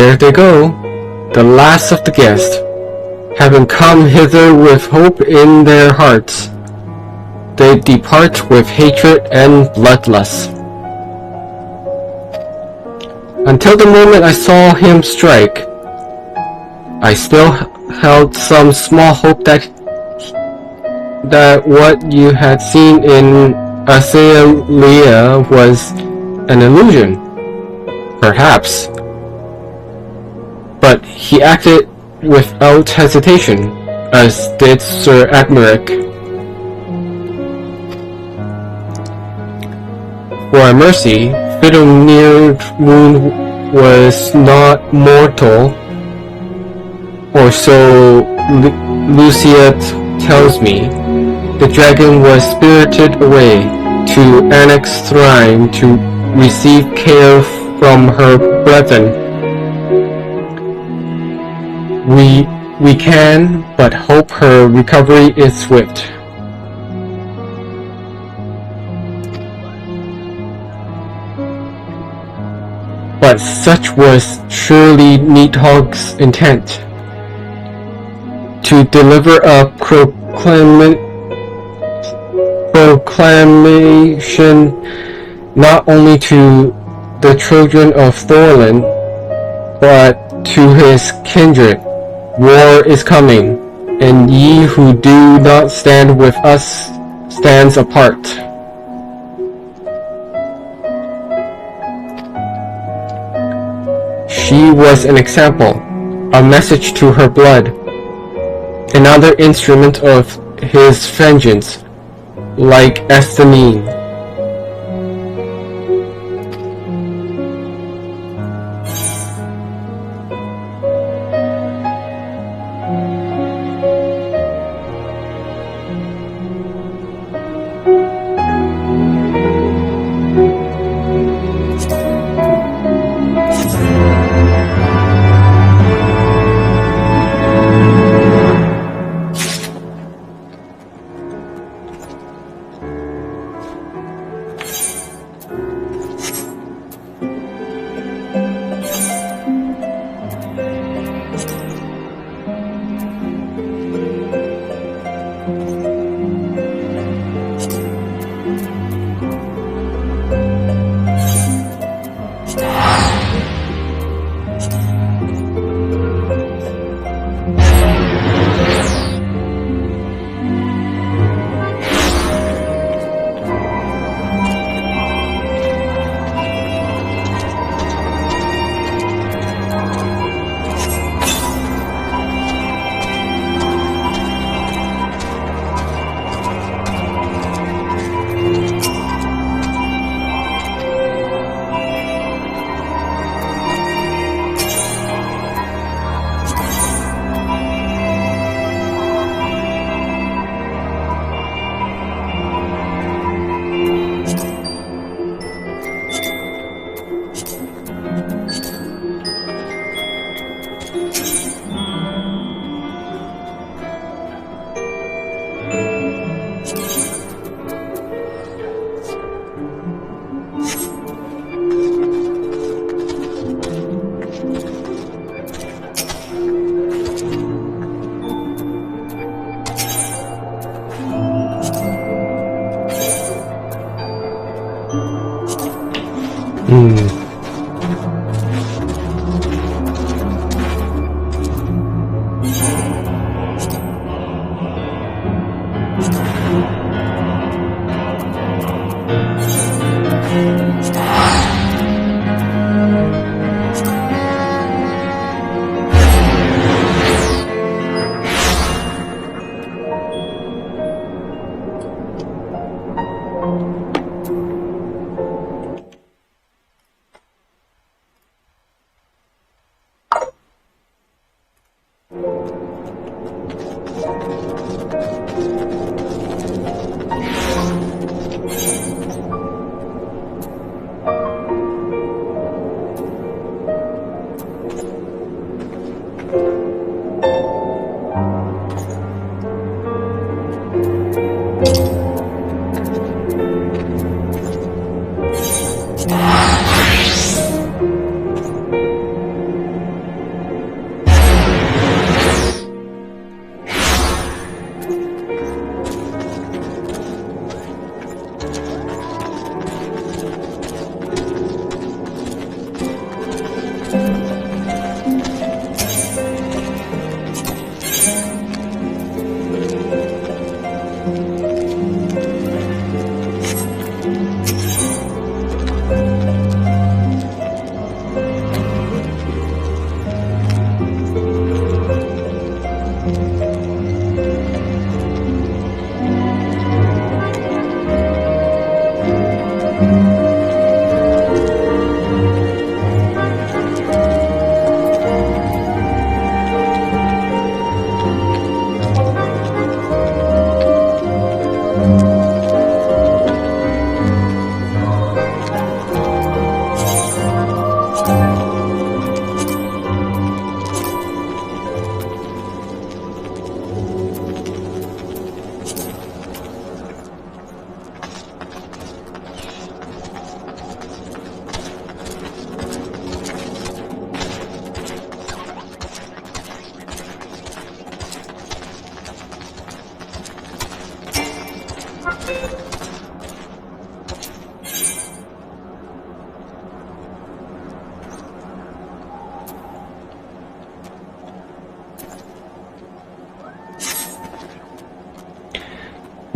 there they go, the last of the guests, having come hither with hope in their hearts. They depart with hatred and bloodlust. Until the moment I saw him strike, I still held some small hope that what you had seen in Azalea was an illusion. Perhaps. But he acted without hesitation, as did Sir Admeric. For a mercy, Fidomir's wound was not mortal, or so Lucia tells me. The dragon was spirited away to Annex Shrine to receive care from her brethren. We can but hope her recovery is swift. But such was surely Nidhogg's intent, to deliver a proclamation not only to the children of Thorlin, but to his kindred. War is coming, and ye who do not stand with us stands apart. She was an example, a message to her blood, another instrument of his vengeance, like Estamine.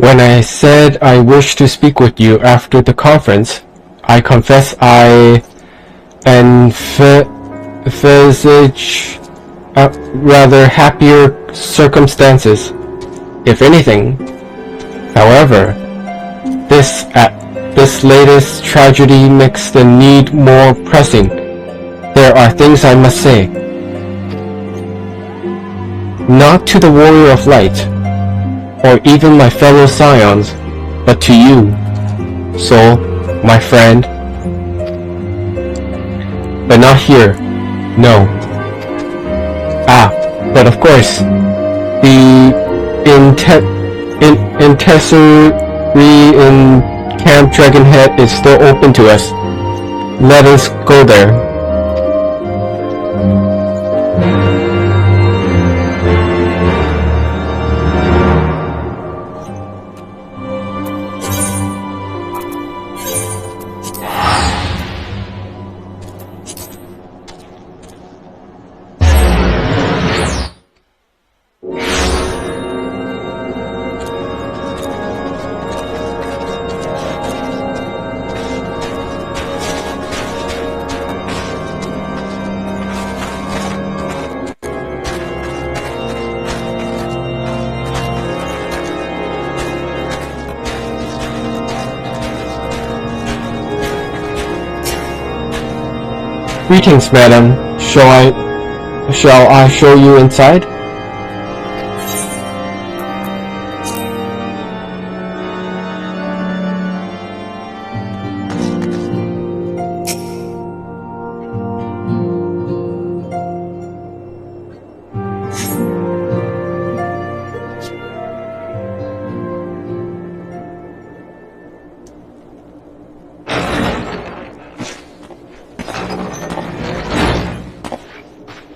When I said I wished to speak with you after the conference, I confess I envisage rather happier circumstances, if anything. However, this latest tragedy makes the need more pressing. There are things I must say. Not to the Warrior of Light, or even my fellow scions, but to you, Soul, my friend. But not here, no. But of course, the intercessory in Camp Dragonhead is still open to us. Let us go there. Greetings, madam. Shall I show you inside?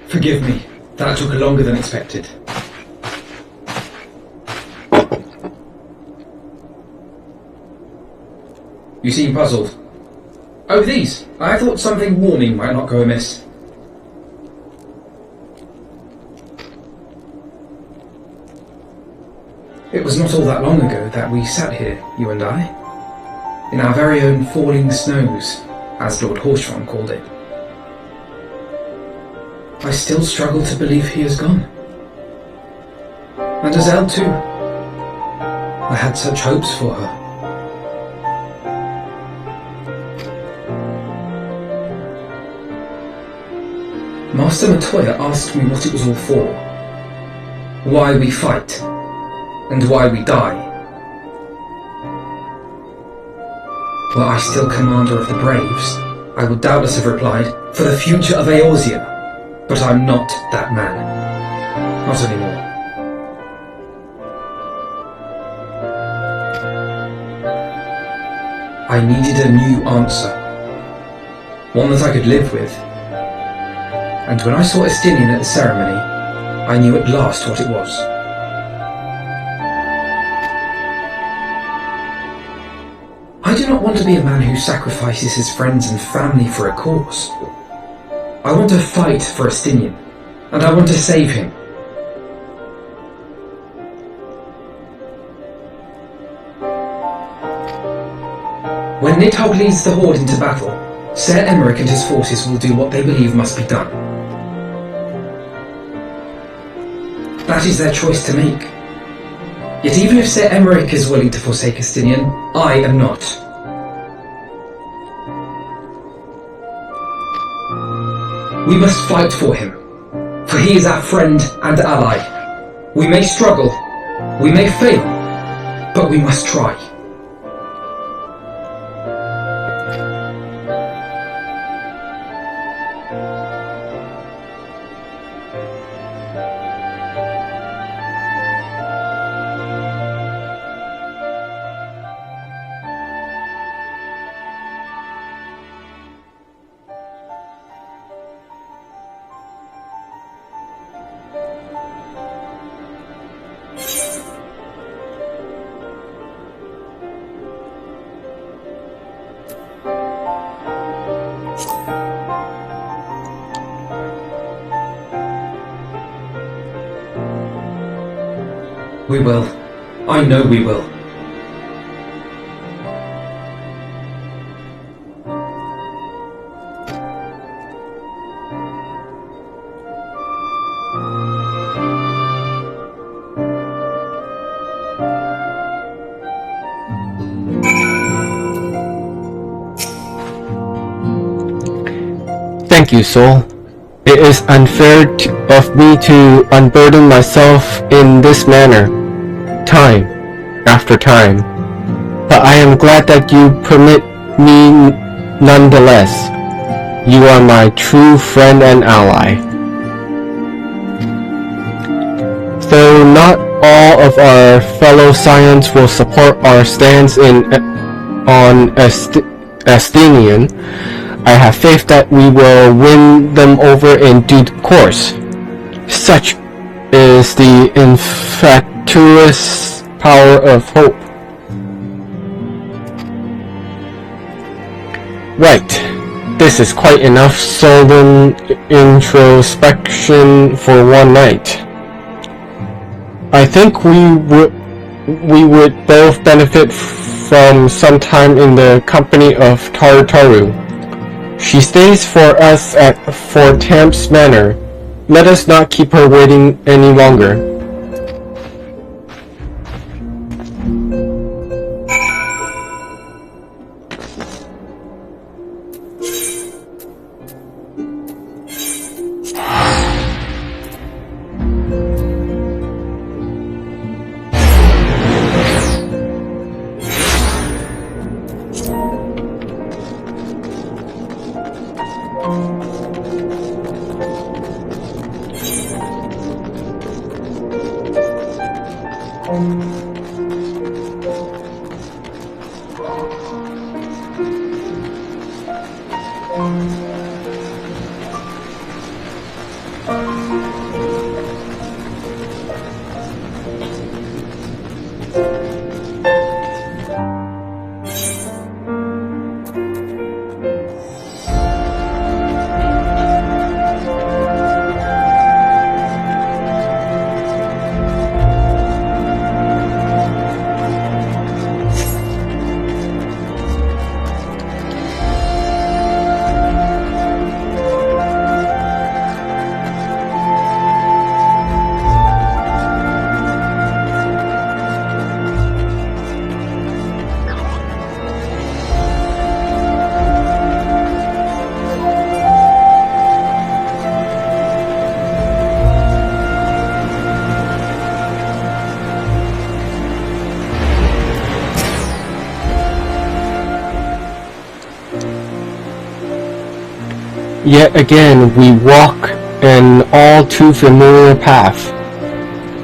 Forgive me. That took longer than expected. You seem puzzled. Oh, these! I thought something warming might not go amiss. It was not all that long ago that we sat here, you and I, in our very own falling snows, as Lord Horsham called it. I still struggle to believe he is gone. And Azelle too. I had such hopes for her. Master Matoya asked me what it was all for. Why we fight, and why we die. Were I still commander of the Braves, I would doubtless have replied, for the future of Eorzea. But I'm not that man. Not anymore. I needed a new answer. One that I could live with. And when I saw Estinian at the ceremony, I knew at last what it was. I do not want to be a man who sacrifices his friends and family for a cause. I want to fight for Estinian, and I want to save him. When Nidhogg leads the Horde into battle, Ser Emmerich and his forces will do what they believe must be done. That is their choice to make. Yet even if Ser Emmerich is willing to forsake Estinian, I am not. We must fight for him, for he is our friend and ally. We may struggle, we may fail, but we must try. We will. I know we will. Thank you, Soul. It is unfair of me to unburden myself in this manner, time after time, but I am glad that you permit me nonetheless. You are my true friend and ally. Though not all of our fellow Scions will support our stance on Estinian, I have faith that we will win them over in due course. Such is the infatuous power of hope. Right. This is quite enough solemn introspection for one night. I think we would both benefit from some time in the company of Tartaru. She stays for us at Fort Tamp's Manor. Let us not keep her waiting any longer. Yet again we walk an all too familiar path.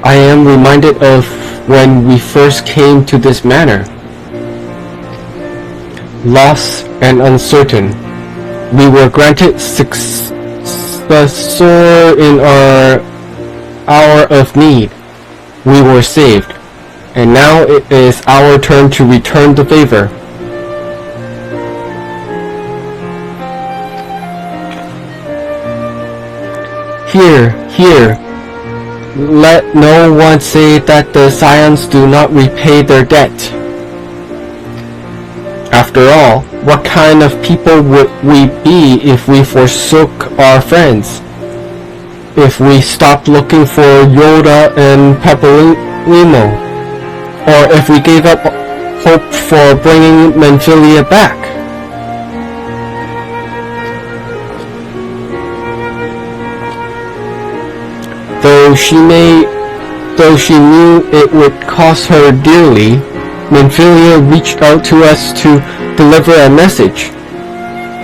I am reminded of when we first came to this manor. Lost and uncertain, we were granted successor in our hour of need. We were saved, and now it is our turn to return the favor. Here, let no one say that the Scions do not repay their debt. After all, what kind of people would we be if we forsook our friends? If we stopped looking for Yoda and Pepperino? Or if we gave up hope for bringing Menphilia back? Though she knew it would cost her dearly, Menphilia reached out to us to deliver a message.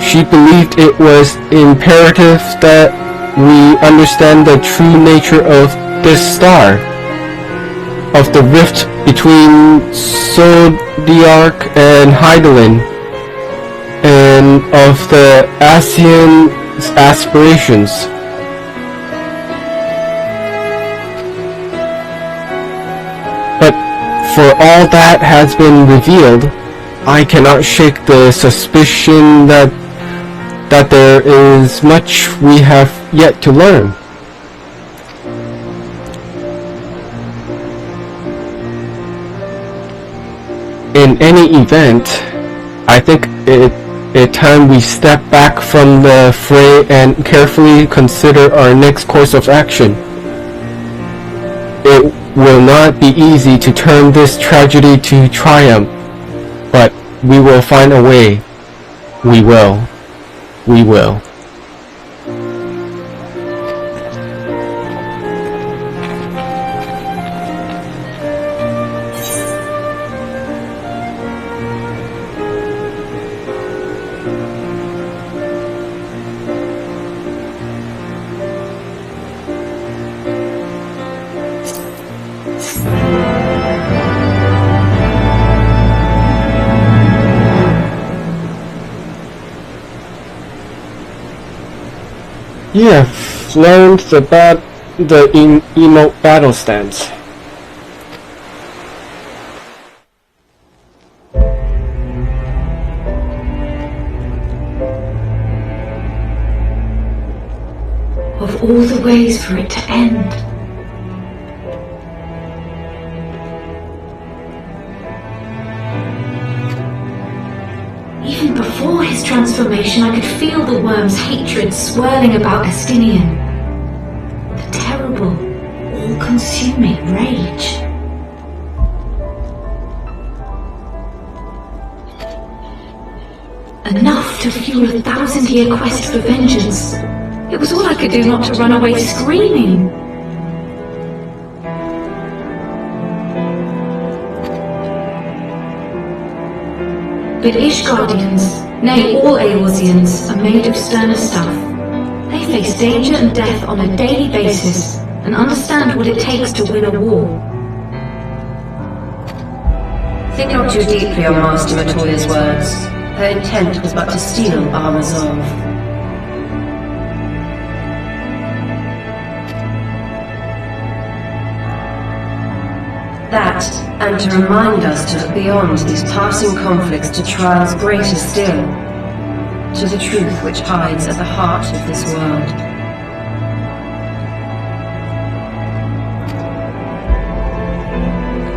She believed it was imperative that we understand the true nature of this star, of the rift between Zodiac and Hydaelyn, and of the Asian's aspirations. For all that has been revealed, I cannot shake the suspicion that there is much we have yet to learn. In any event, I think it's time we step back from the fray and carefully consider our next course of action. It will not be easy to turn this tragedy to triumph, but we will find a way. We will. You have learned the emote battle stance. Of all the ways for it to end. Even before his transformation, I could feel the worm's hatred swirling about Estinian. The terrible, all-consuming rage. Enough to fuel a 1,000-year quest for vengeance. It was all I could do not to run away screaming. But Ishgardians, nay all Eorzeans, are made of sterner stuff. They face danger and death on a daily basis, and understand what it takes to win a war. Think not too deeply on Master Matoya's words. Her intent was but to steal our resolve. That, and to remind us to look beyond these passing conflicts to trials greater still, to the truth which hides at the heart of this world.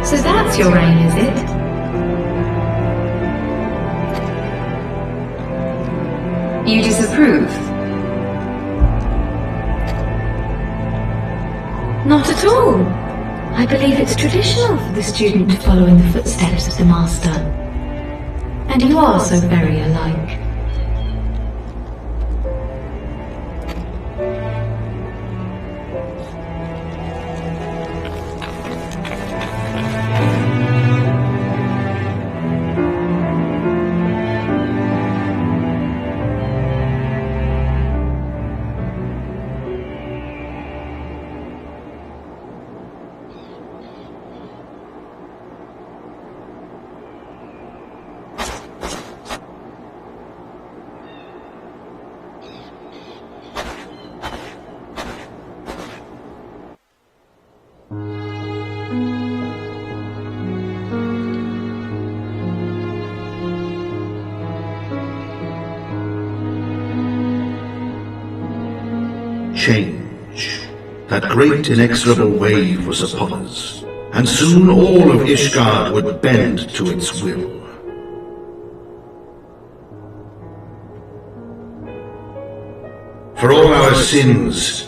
So that's your aim, is it? You disapprove? Not at all. I believe it's traditional for the student to follow in the footsteps of the master. And you are so very alike. Change. That great inexorable wave was upon us, and soon all of Ishgard would bend to its will. For all our sins,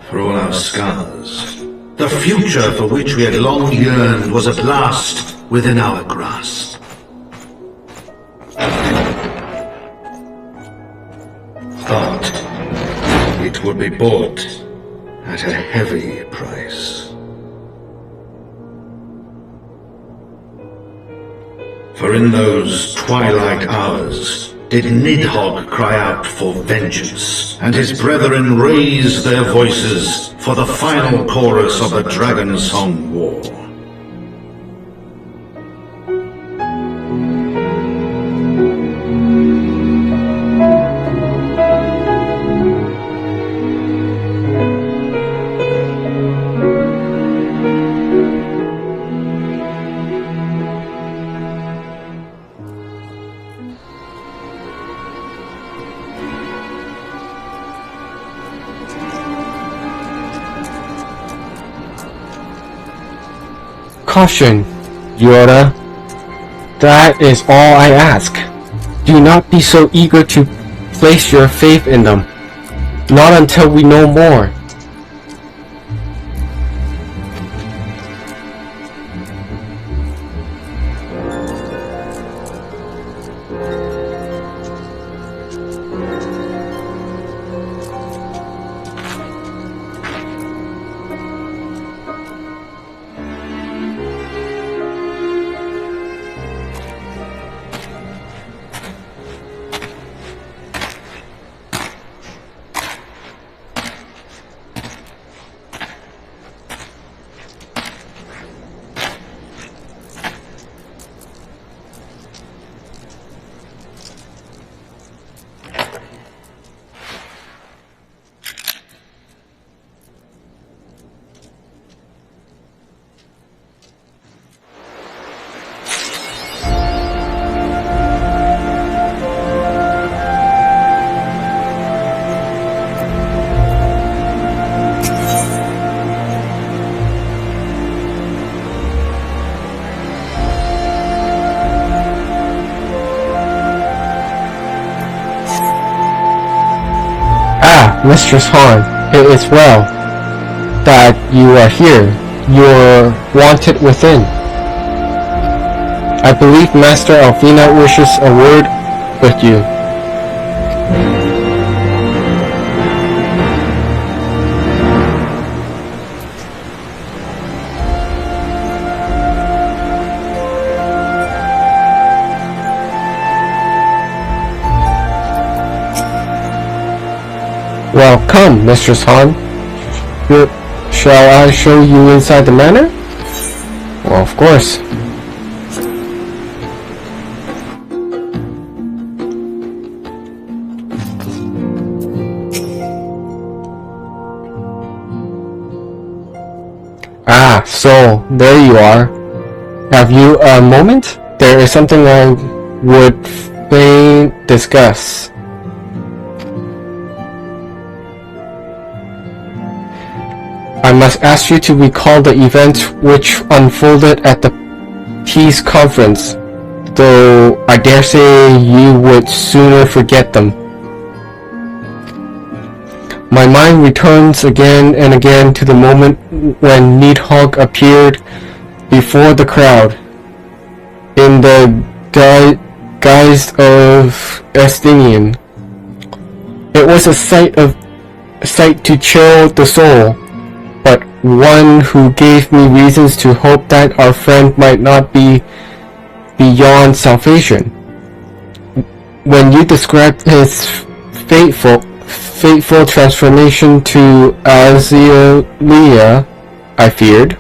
for all our scars, the future for which we had long yearned was at last within our grasp. But it would be bought at a heavy price. For in those twilight hours did Nidhogg cry out for vengeance, and his brethren raised their voices for the final chorus of the Dragon Song War. Caution, Yoda. That is all I ask. Do not be so eager to place your faith in them. Not until we know more. Mistress Han, it is well that you are here. You're wanted within. I believe Master Alvina wishes a word with you. Well, come, Mistress Han. Shall I show you inside the manor? Well, of course. Ah, so there you are. Have you a moment? There is something I would fain discuss. I must ask you to recall the events which unfolded at the peace conference, though I dare say you would sooner forget them. My mind returns again and again to the moment when Nidhogg appeared before the crowd, in the guise of Estinian. It was a sight to chill the soul, but one who gave me reasons to hope that our friend might not be beyond salvation. When you described his fateful transformation to Azalea, I feared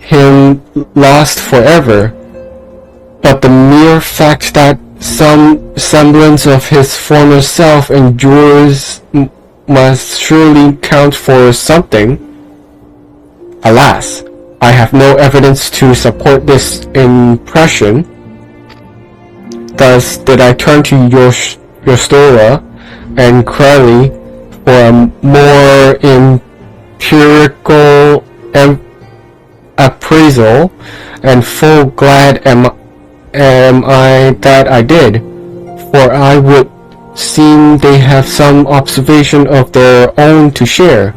him lost forever, but the mere fact that some semblance of his former self endures must surely count for something. Alas, I have no evidence to support this impression. Thus did I turn to Yostora and Crowley for a more empirical appraisal, and full glad am I that I did, for I would seem they have some observation of their own to share.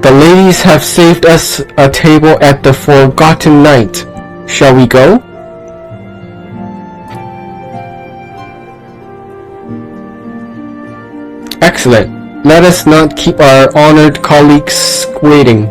The ladies have saved us a table at the Forgotten Night. Shall we go? Excellent. Let us not keep our honored colleagues waiting.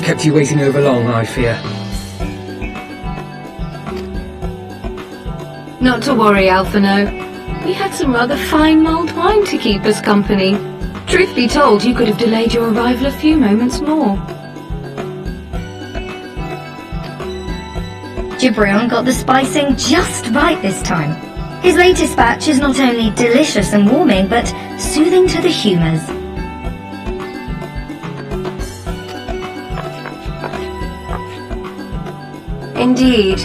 kept you waiting over long, I fear. Not to worry, Alphino. We had some rather fine mulled wine to keep us company. Truth be told, you could have delayed your arrival a few moments more. Gibrion got the spicing just right this time. His latest batch is not only delicious and warming, but soothing to the humours. Indeed.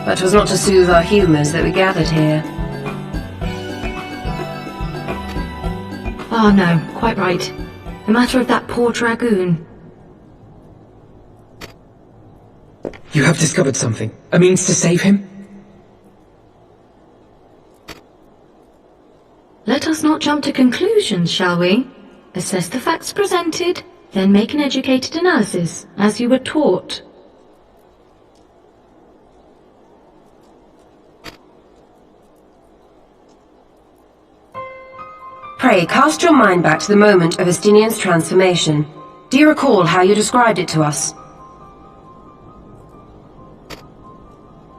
But 'twas not to soothe our humours that we gathered here. Ah, no, quite right. The matter of that poor dragoon. You have discovered something. A means to save him? Let us not jump to conclusions, shall we? Assess the facts presented, then make an educated analysis, as you were taught. Pray, cast your mind back to the moment of Estinian's transformation. Do you recall how you described it to us?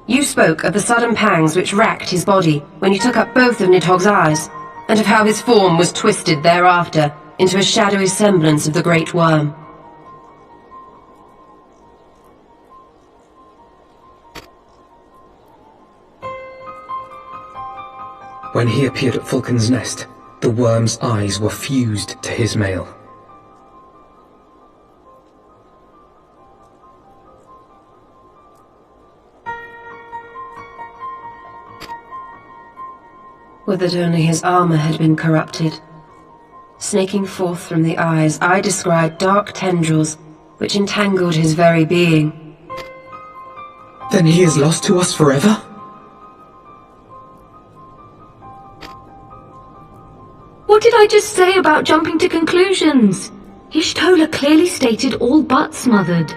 You spoke of the sudden pangs which racked his body when you took up both of Nidhogg's eyes, and of how his form was twisted thereafter into a shadowy semblance of the Great Worm. When he appeared at Falcon's Nest, the worm's eyes were fused to his mail. Would that only his armour had been corrupted. Snaking forth from the eyes, I descried dark tendrils which entangled his very being. Then he is lost to us forever? What did I just say about jumping to conclusions? Y'shtola clearly stated all but smothered.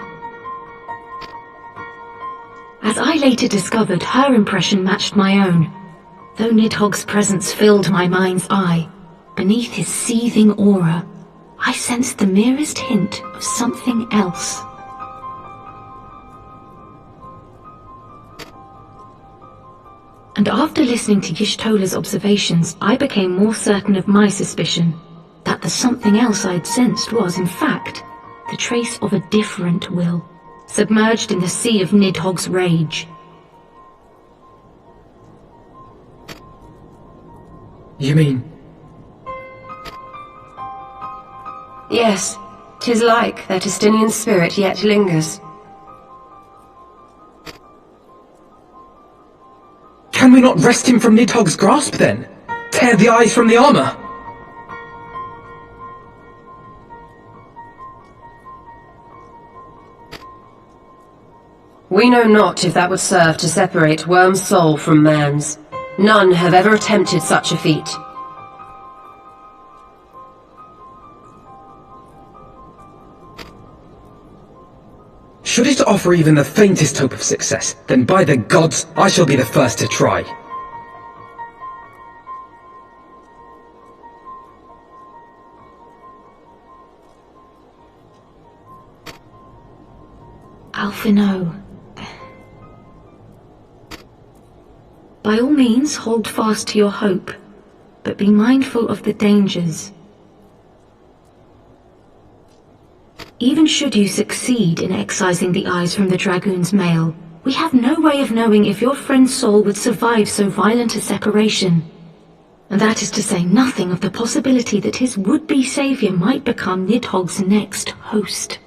As I later discovered, her impression matched my own. Though Nidhogg's presence filled my mind's eye, beneath his seething aura, I sensed the merest hint of something else. And after listening to Y'shtola's observations, I became more certain of my suspicion, that the something else I'd sensed was, in fact, the trace of a different will, submerged in the sea of Nidhogg's rage. You mean? Yes, 'tis like that Estinian spirit yet lingers. Can we not wrest him from Nidhogg's grasp, then? Tear the eyes from the armour? We know not if that would serve to separate Worm's soul from man's. None have ever attempted such a feat. Should it offer even the faintest hope of success, then by the gods, I shall be the first to try. Alphino. By all means, hold fast to your hope, but be mindful of the dangers. Even should you succeed in excising the eyes from the dragoon's mail, we have no way of knowing if your friend's soul would survive so violent a separation. And that is to say nothing of the possibility that his would-be saviour might become Nidhogg's next host.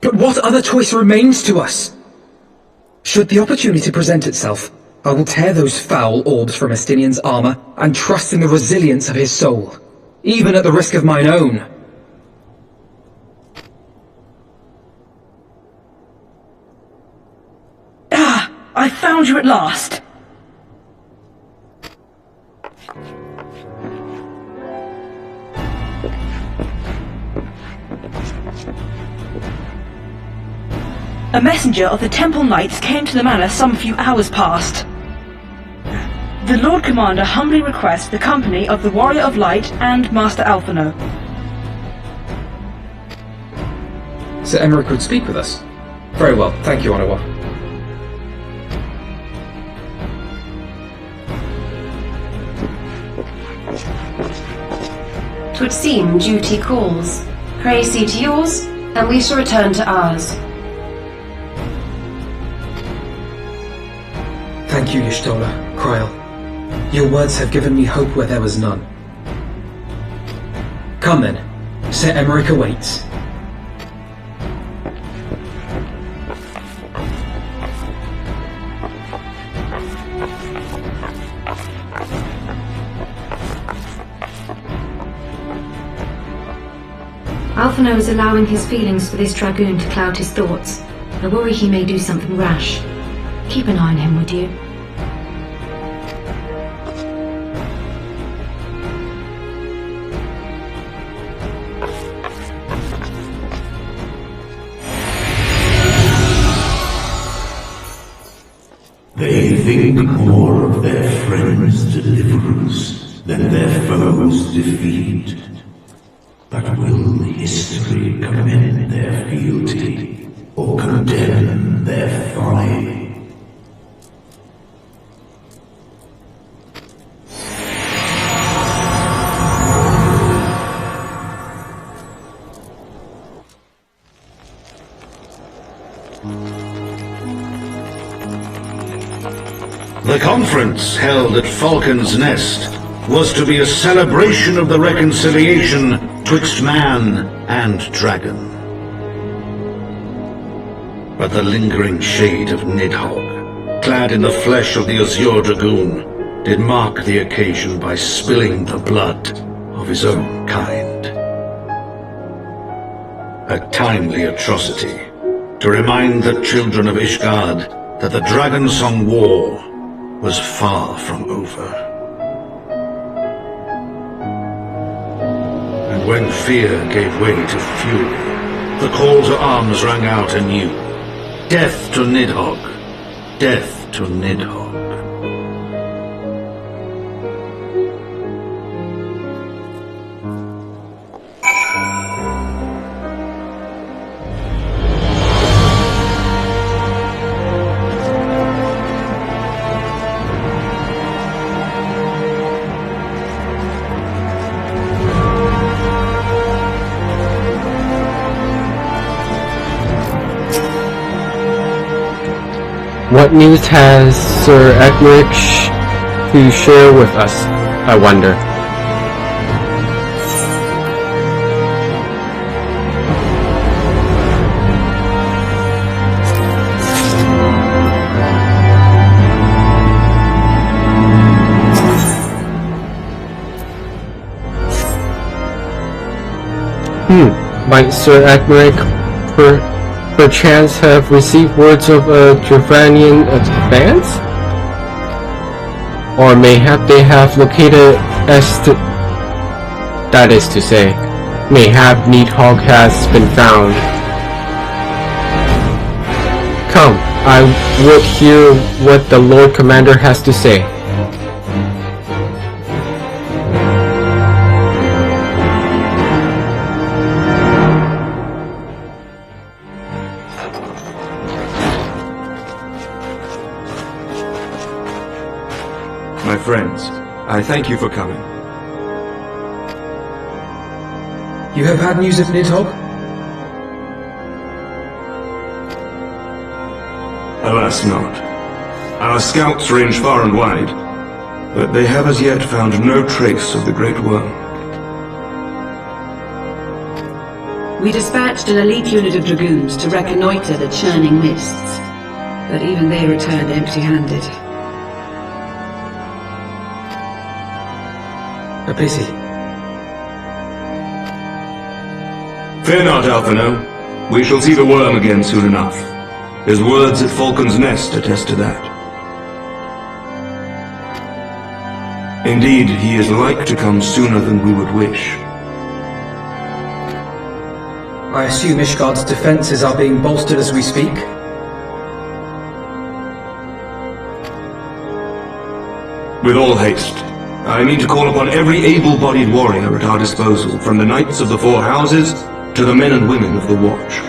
But what other choice remains to us? Should the opportunity present itself, I will tear those foul orbs from Estinian's armour and trust in the resilience of his soul, even at the risk of mine own. Ah! I found you at last! A messenger of the Temple Knights came to the manor some few hours past. The Lord Commander humbly requests the company of the Warrior of Light and Master Alphino. Sir Emmerich would speak with us. Very well, thank you, Ottawa. 'Twould seem duty calls. Pray see to yours, and we shall return to ours. Thank you, Y'shtola, Kryl. Your words have given me hope where there was none. Come then, Sir Emmerich awaits. Alphino is allowing his feelings for this dragoon to cloud his thoughts. I worry he may do something rash. Keep an eye on him, would you? They think more of their friends' deliverance than their foes' defeat. But will history commend their fealty or condemn their folly? The conference held at Falcon's Nest was to be a celebration of the reconciliation twixt man and dragon. But the lingering shade of Nidhogg, clad in the flesh of the Azure Dragoon, did mark the occasion by spilling the blood of his own kind. A timely atrocity to remind the children of Ishgard that the Dragonsong War was far from over. And when fear gave way to fury, the call to arms rang out anew. Death to Nidhogg! Death to Nidhogg! What news has Sir Emmerich to share with us, I wonder? Might Sir Emmerich perchance have received words of a Dravanian advance? Or mayhap they have located that is to say, mayhap Nidhogg has been found. Come, I would hear what the Lord Commander has to say. My friends, I thank you for coming. You have had news of Nidhogg? Alas not. Our scouts range far and wide, but they have as yet found no trace of the Great Worm. We dispatched an elite unit of dragoons to reconnoiter the churning mists, but even they returned empty-handed. A pity. Fear not, Alphino. We shall see the worm again soon enough. His words at Falcon's Nest attest to that. Indeed, he is like to come sooner than we would wish. I assume Ishgard's defenses are being bolstered as we speak? With all haste, I mean to call upon every able-bodied warrior at our disposal, from the knights of the Four Houses to the men and women of the Watch.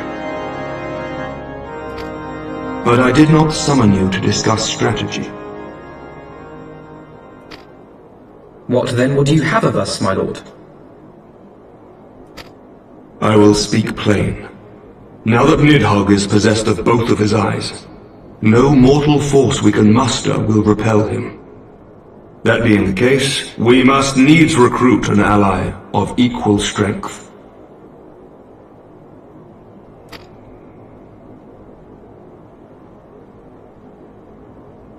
But I did not summon you to discuss strategy. What then would you have of us, my lord? I will speak plain. Now that Nidhogg is possessed of both of his eyes, no mortal force we can muster will repel him. That being the case, we must needs recruit an ally of equal strength.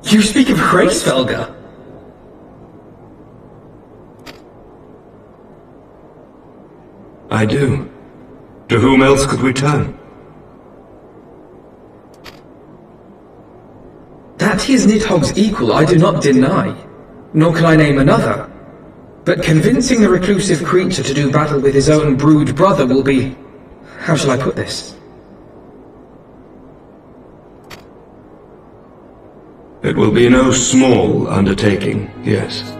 You speak of Hraesvelgr? I do. To whom else could we turn? That he is Nidhogg's equal I do not deny, nor can I name another. But convincing the reclusive creature to do battle with his own brood brother will be... how shall I put this? It will be no small undertaking, yes.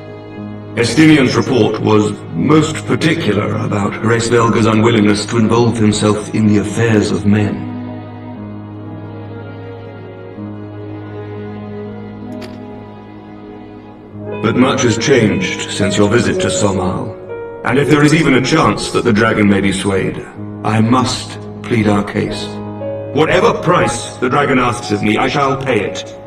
Estinian's report was most particular about Hraesvelgr's unwillingness to involve himself in the affairs of men. But much has changed since your visit to Somal, and if there is even a chance that the dragon may be swayed, I must plead our case. Whatever price the dragon asks of me, I shall pay it.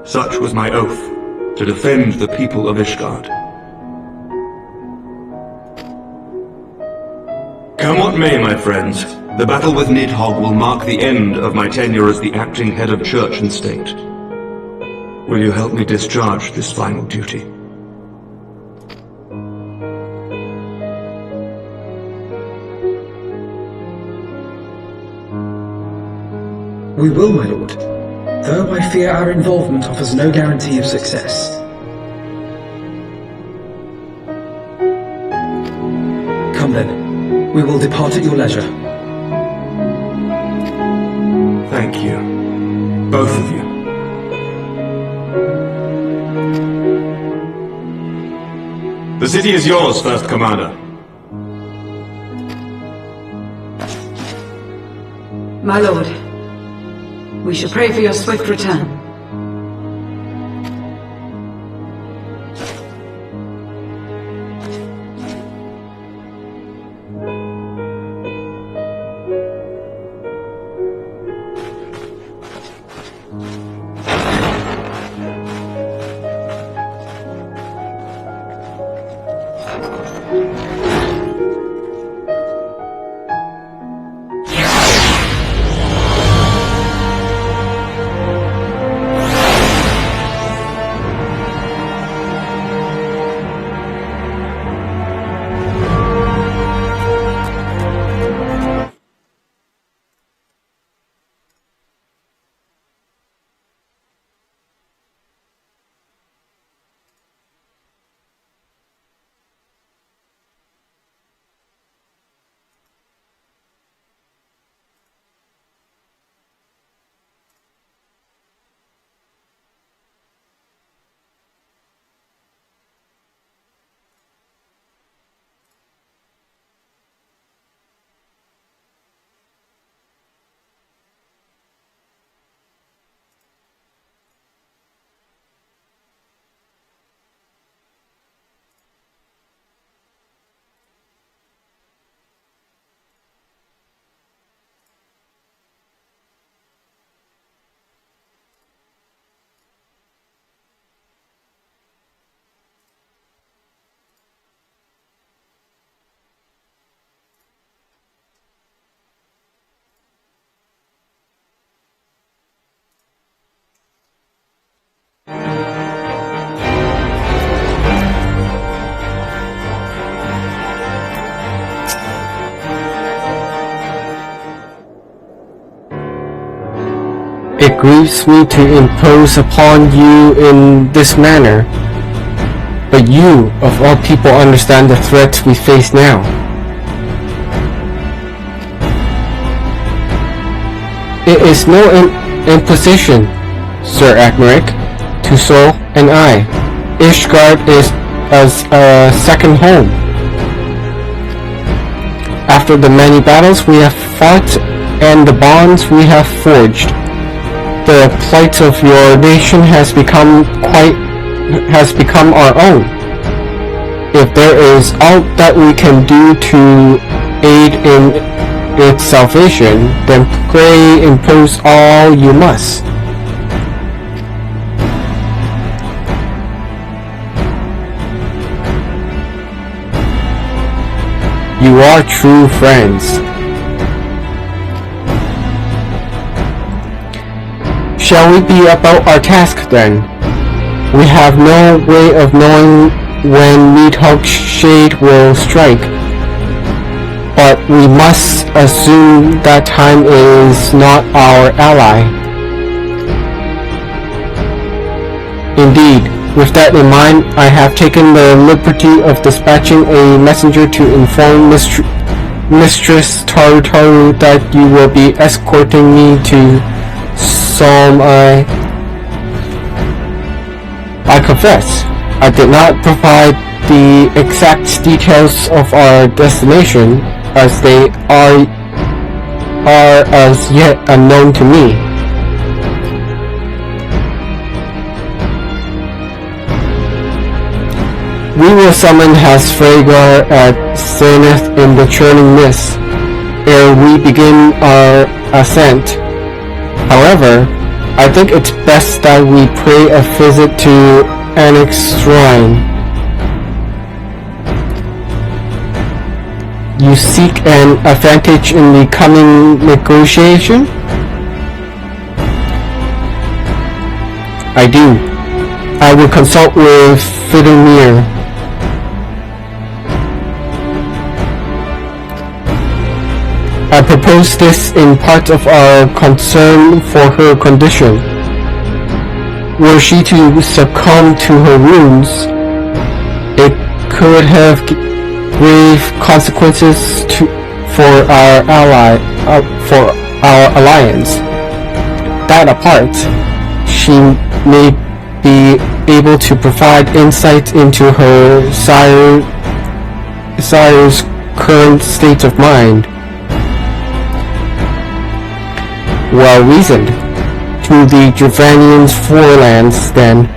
Such was my oath, to defend the people of Ishgard. Come what may, my friends, the battle with Nidhogg will mark the end of my tenure as the acting head of church and state. Will you help me discharge this final duty? We will, my lord, though I fear our involvement offers no guarantee of success. Come then, we will depart at your leisure. Thank you, both of you. The city is yours, First Commander. My lord, we shall pray for your swift return. It grieves me to impose upon you in this manner, but you, of all people, understand the threat we face now. It is no imposition, Sir Agmeric, Tusol, and I. Ishgard is as a second home. After the many battles we have fought and the bonds we have forged, the plight of your nation has become our own. If there is aught that we can do to aid in its salvation, then pray impose all you must. You are true friends. Shall we be about our task then? We have no way of knowing when Nidhogg's shade will strike, but we must assume that time is not our ally. Indeed, with that in mind, I have taken the liberty of dispatching a messenger to inform Mistress Taru that you will be escorting me to Solmai. I confess, I did not provide the exact details of our destination, as they are as yet unknown to me. We will summon Hasfragar at Zenith in the churning mist ere we begin our ascent. However, I think it's best that we pay a visit to Anix's shrine. You seek an advantage in the coming negotiation? I do. I will consult with Fidelmir. I propose this in part of our concern for her condition. Were she to succumb to her wounds, it could have grave consequences for our alliance. That apart, she may be able to provide insight into her sire's current state of mind. Well reasoned. To the Dravanian's forelands, then.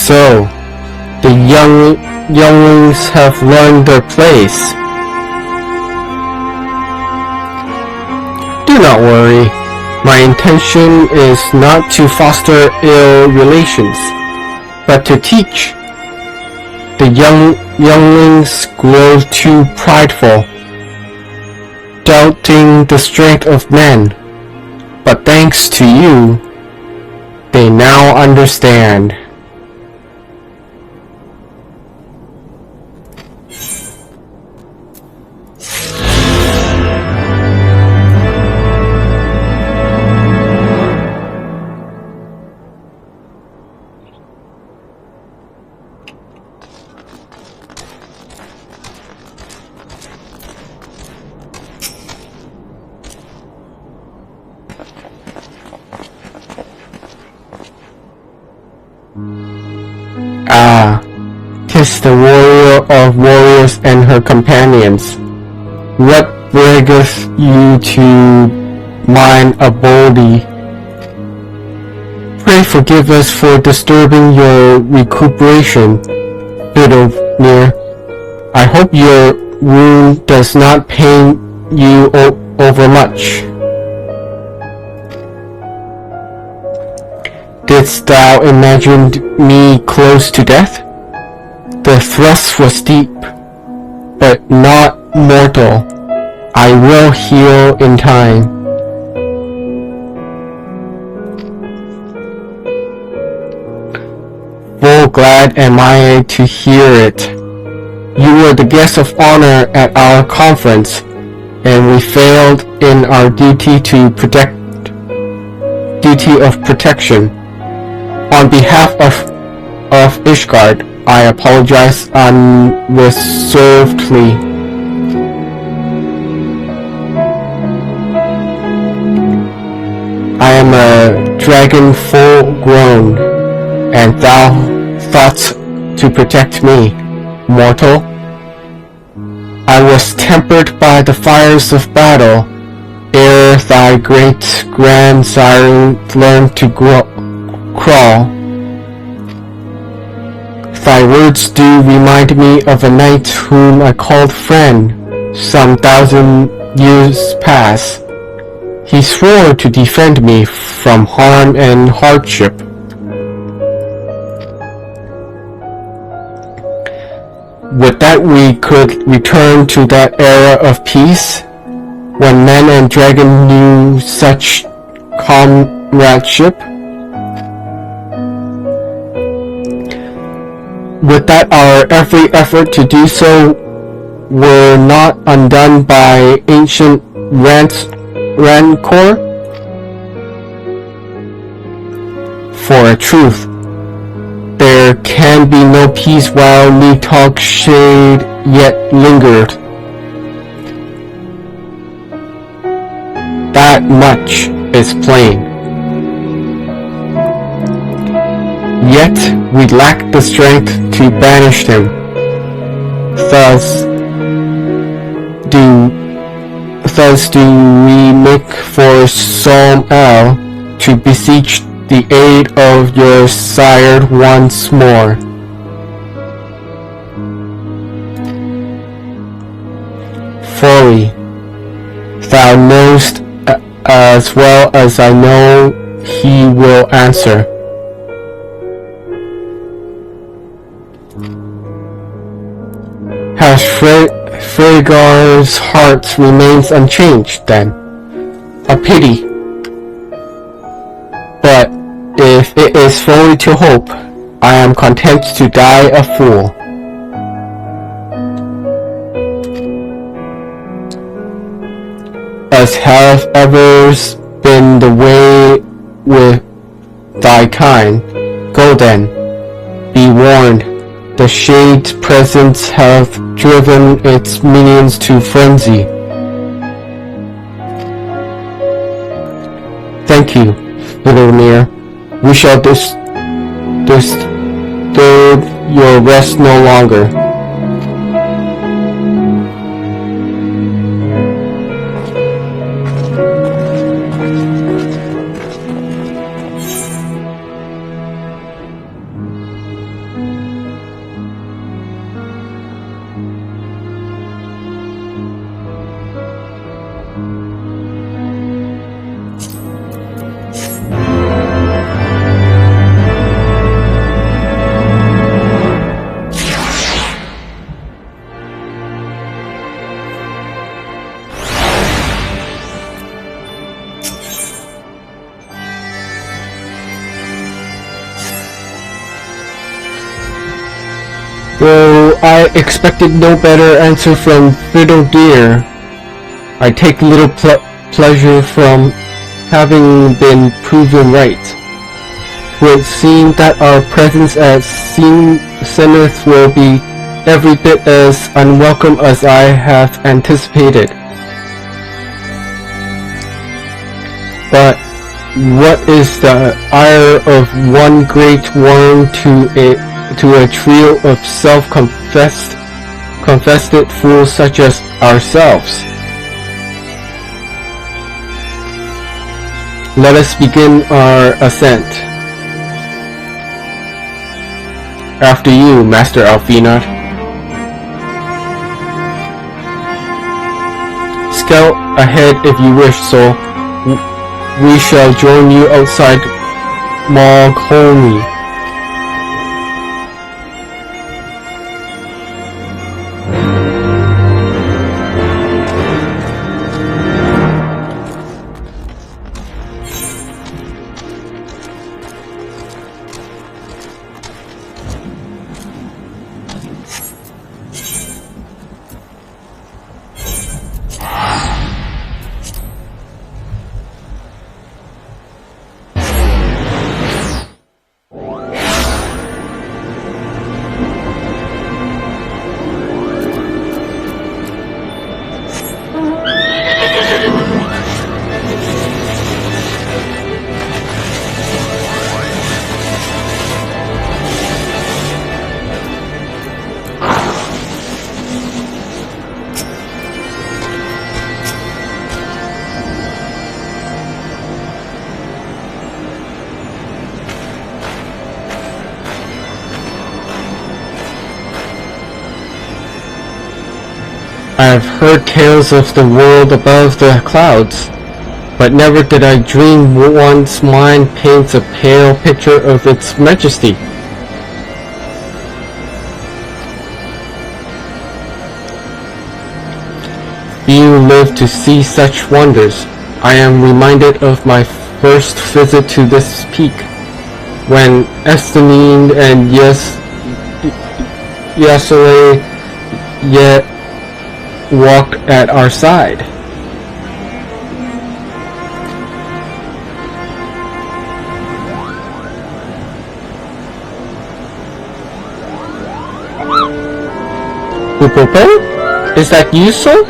So, the younglings have learned their place. Do not worry. My intention is not to foster ill relations, but to teach. The younglings grow too prideful, doubting the strength of men. But thanks to you, they now understand. Ah, 'tis the warrior of warriors and her companions. What bringeth you to mine abode? Pray forgive us for disturbing your recuperation, Fiddlemere. I hope your wound does not pain you overmuch. Didst thou imagine me close to death? The thrust was deep, but not mortal. I will heal in time. Full glad am I to hear it. You were the guest of honor at our conference, and we failed in our duty of protection. On behalf of Ishgard, I apologize unreservedly. I am a dragon full grown, and thou thoughtst to protect me, mortal. I was tempered by the fires of battle, ere thy great grandsire learned to crawl. Thy words do remind me of a knight whom I called friend some 1,000 years past. He swore to defend me from harm and hardship. Would that we could return to that era of peace, when men and dragon knew such comradeship. Would that our every effort to do so were not undone by ancient rancor? For a truth, there can be no peace while Nidhogg's shade yet lingered. That much is plain. Yet we lack the strength to banish him. Thus do we make for Som-El to beseech the aid of your sire once more. Fully, thou knowest as well as I know he will answer. Has Fregar's heart remains unchanged, then? A pity. But if it is fully to hope, I am content to die a fool. As hath ever been the way with thy kind, go then, be warned. The Shade's presence hath driven its minions to frenzy. Thank you, Fiddlemere. We shall disturb your rest no longer. Though I expected no better answer from Fiddledere, I take little pleasure from having been proven right. 'Twould seem that our presence at Zenith will be every bit as unwelcome as I have anticipated. But What is the ire of one great worm to a trio of self-confessed fools such as ourselves? Let us begin our ascent. After you, Master Alfina. Scout ahead if you wish, so we shall join you outside Malcolm. I have heard tales of the world above the clouds, but never did I dream one's mind paints a pale picture of its majesty. Few live to see such wonders. I am reminded of my first visit to this peak, when Estamine and Yasore yet walked at our side. Upopo? Is that you, sir?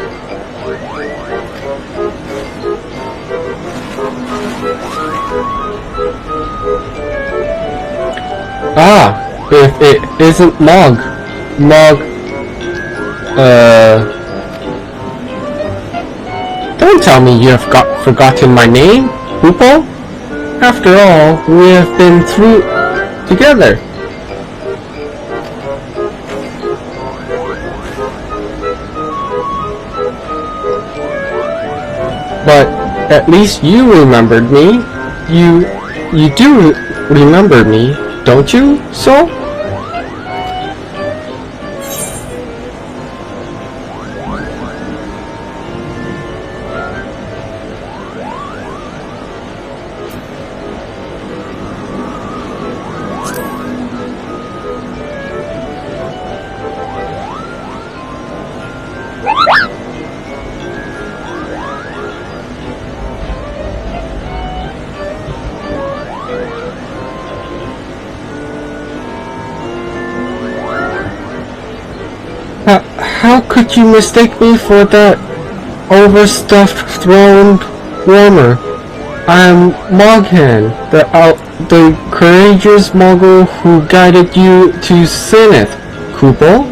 Ah, if it isn't Mog. Don't tell me you have forgotten my name, Hoopo. After all, we have been through together. But at least you remembered me. You do remember me, don't you, Sol? How could you mistake me for that overstuffed throned warmer? I am Moghan, the courageous Mogul who guided you to Zenith, Kupo.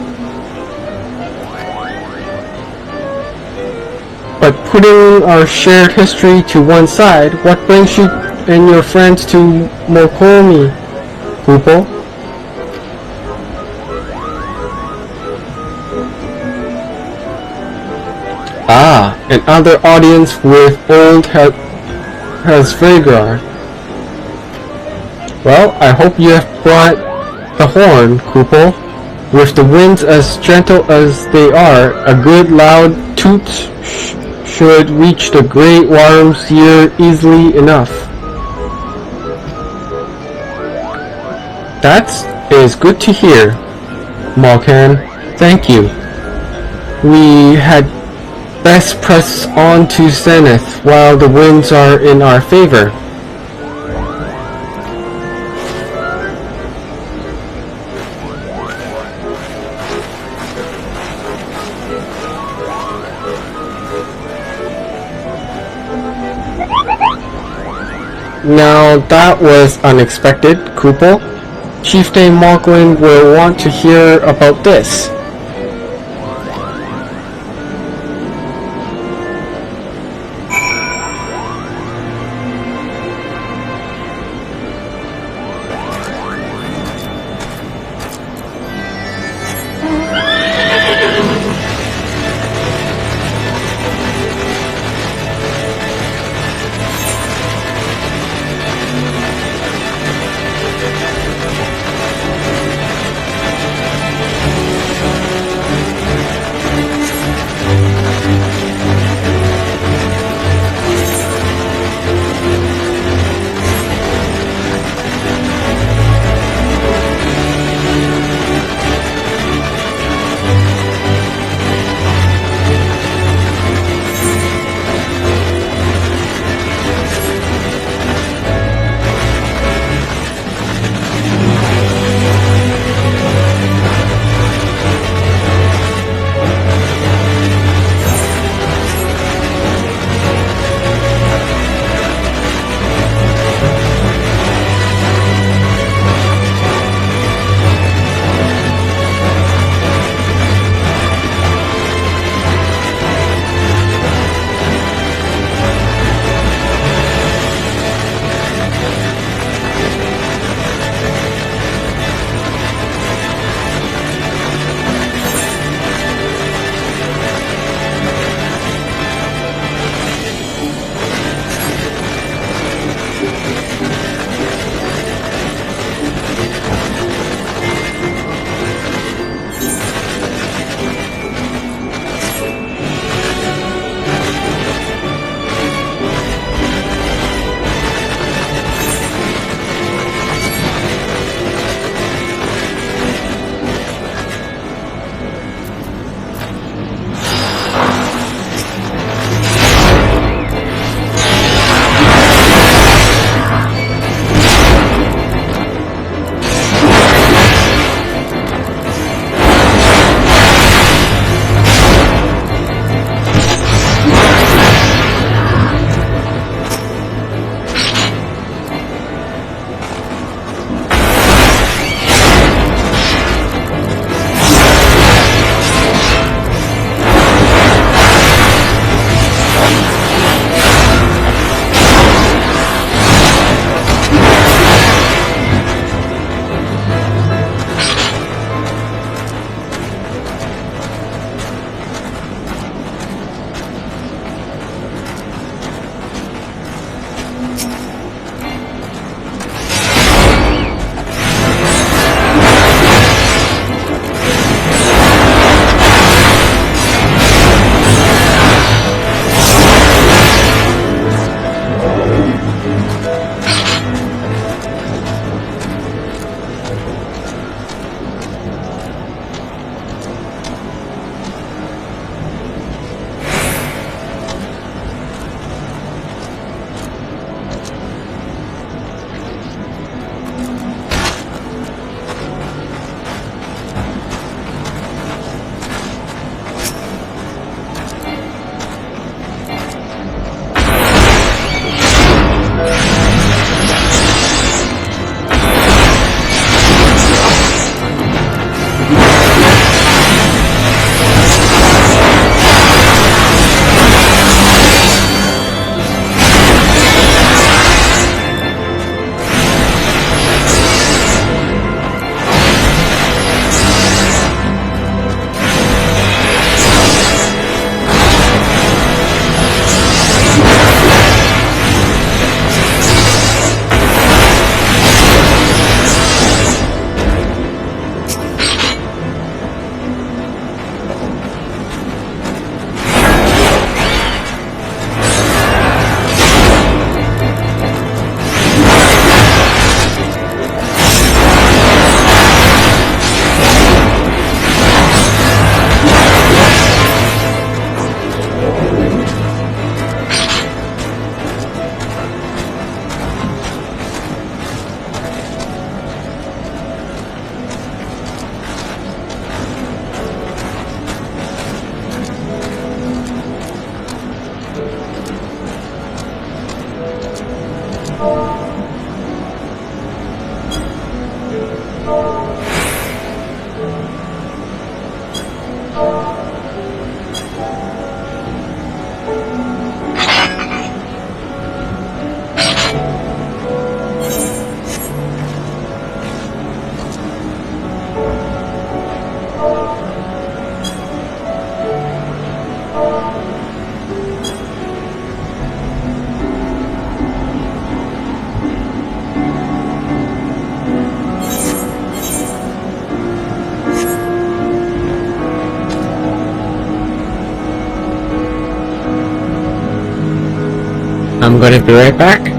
But putting our shared history to one side, what brings you and your friends to Mokomi, Kupo? Ah, another audience with old Hasvegard. Well, I hope you have brought the horn, Kupo. With the winds as gentle as they are, a good loud toot should reach the great worm's ear easily enough. That is good to hear, Malkan. Thank you. We had best press on to Zenith while the winds are in our favor. Now that was unexpected, Kupo. Chieftain Mogwin will want to hear about this. I'm gonna be right back.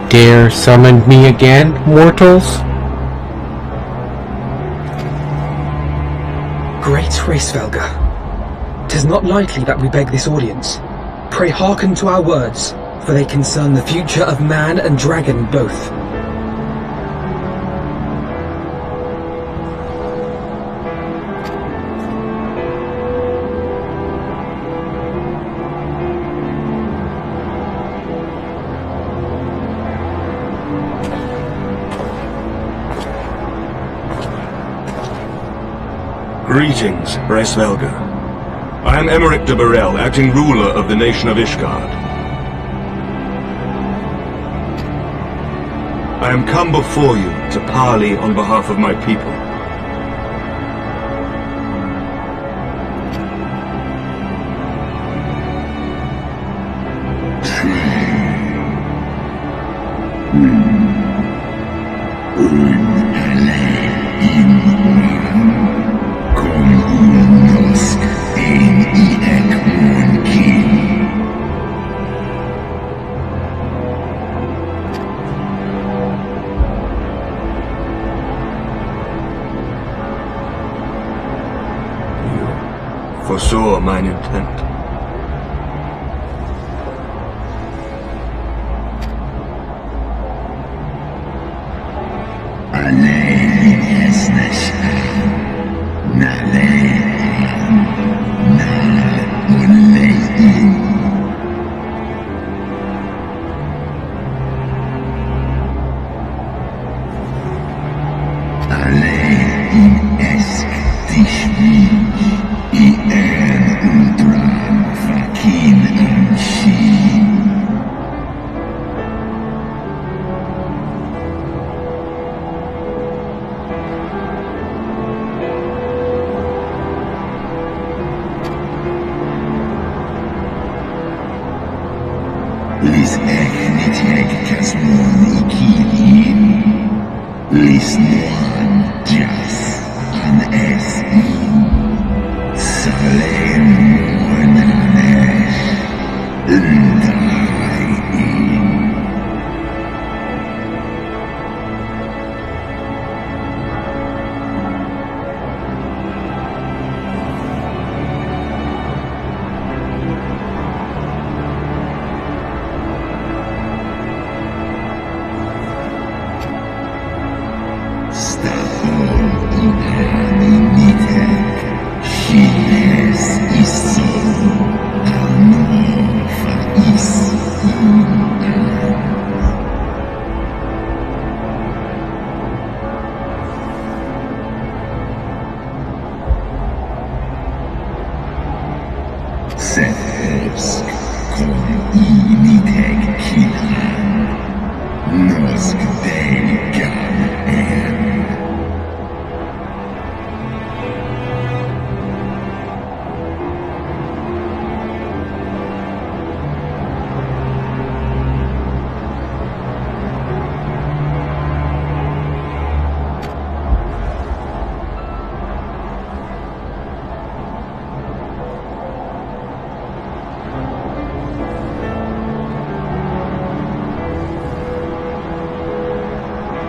Dare summon me again, mortals? Great Hraesvelga, 'tis not lightly that we beg this audience. Pray hearken to our words, for they concern the future of man and dragon both. Greetings, Hraesvelga. I am Emeric de Burrell, acting ruler of the nation of Ishgard. I am come before you to parley on behalf of my people. Foresaw mine intent.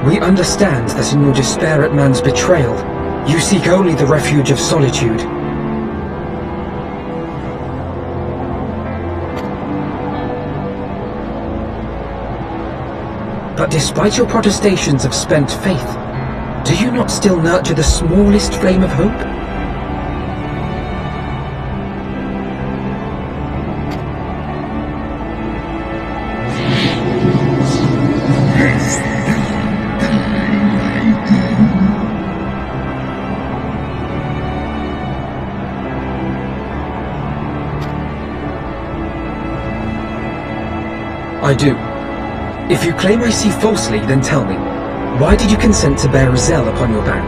We understand that in your despair at man's betrayal, you seek only the refuge of solitude. But despite your protestations of spent faith, do you not still nurture the smallest flame of hope? I do. If you claim I see falsely, then tell me, why did you consent to bear a Zell upon your back?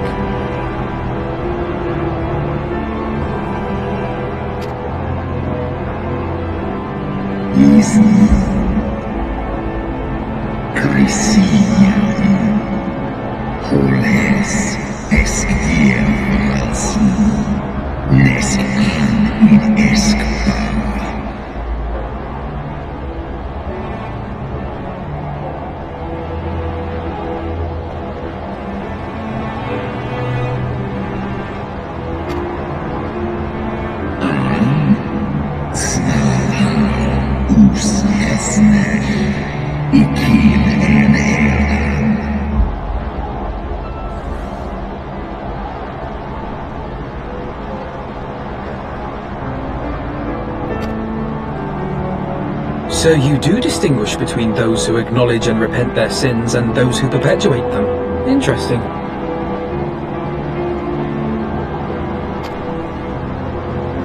So you do distinguish between those who acknowledge and repent their sins and those who perpetuate them. Interesting.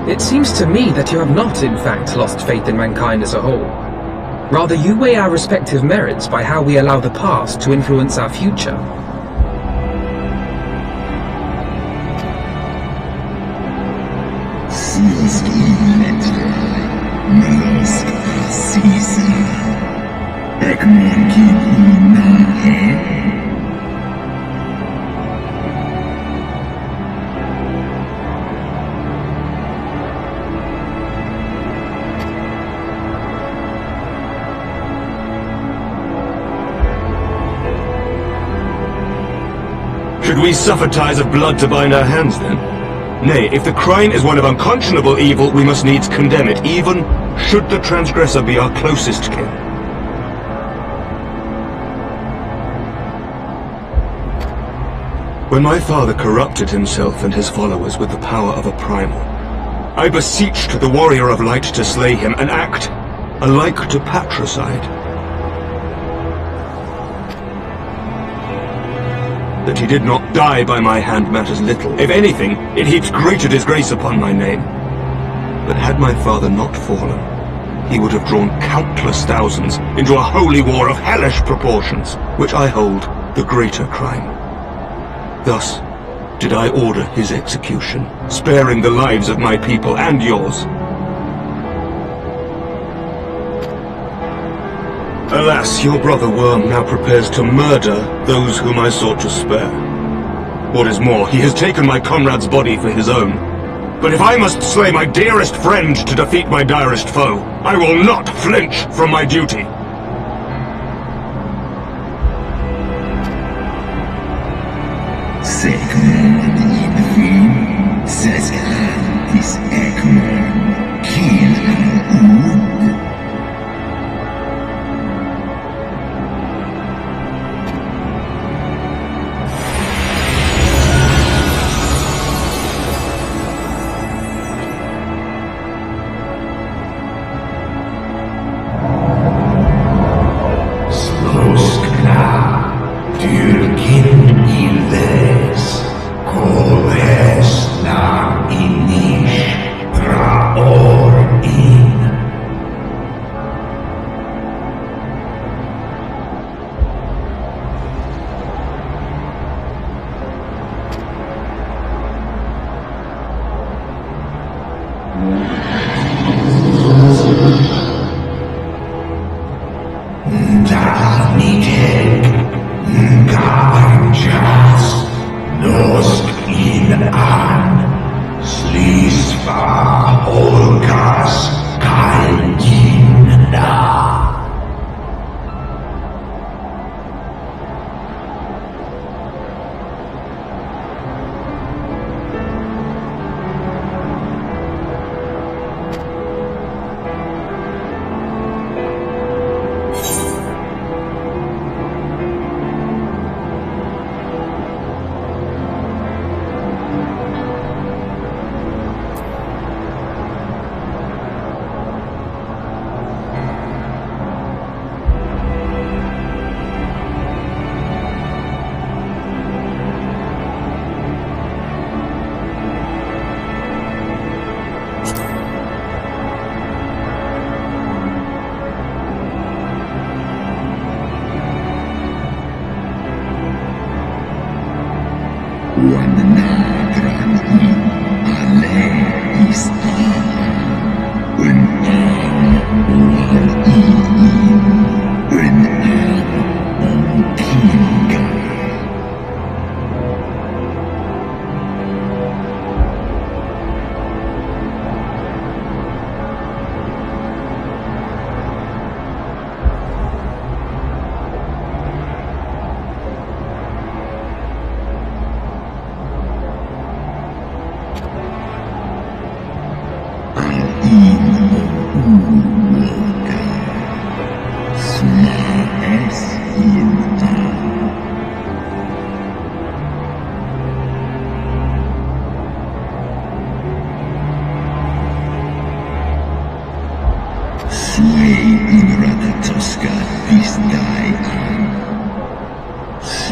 It seems to me that you have not, in fact, lost faith in mankind as a whole. Rather, you weigh our respective merits by how we allow the past to influence our future. Should we suffer ties of blood to bind our hands, then? Nay, if the crime is one of unconscionable evil, we must needs condemn it, even should the transgressor be our closest kin. When my father corrupted himself and his followers with the power of a primal, I beseeched the warrior of light to slay him, an act alike to patricide. That he did not die by my hand matters little. If anything, it heaps greater disgrace upon my name. But had my father not fallen, he would have drawn countless thousands into a holy war of hellish proportions, which I hold the greater crime. Thus did I order his execution, sparing the lives of my people and yours. Alas, your brother Worm now prepares to murder those whom I sought to spare. What is more, he has taken my comrade's body for his own. But if I must slay my dearest friend to defeat my direst foe, I will not flinch from my duty.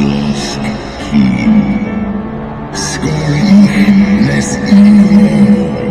siehst ihn. Scoring less evil.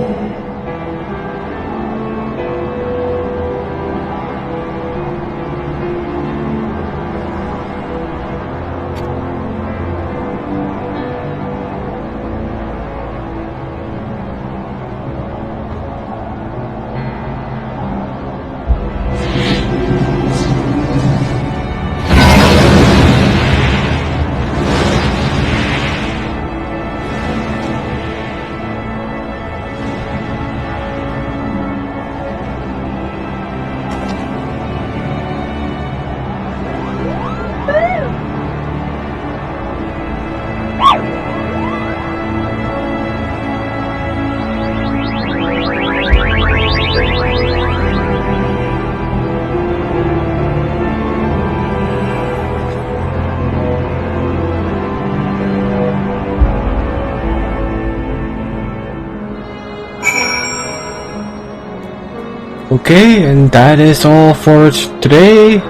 Okay, and that is all for today,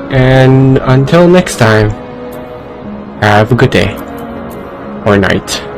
and until next time, have a good day or night.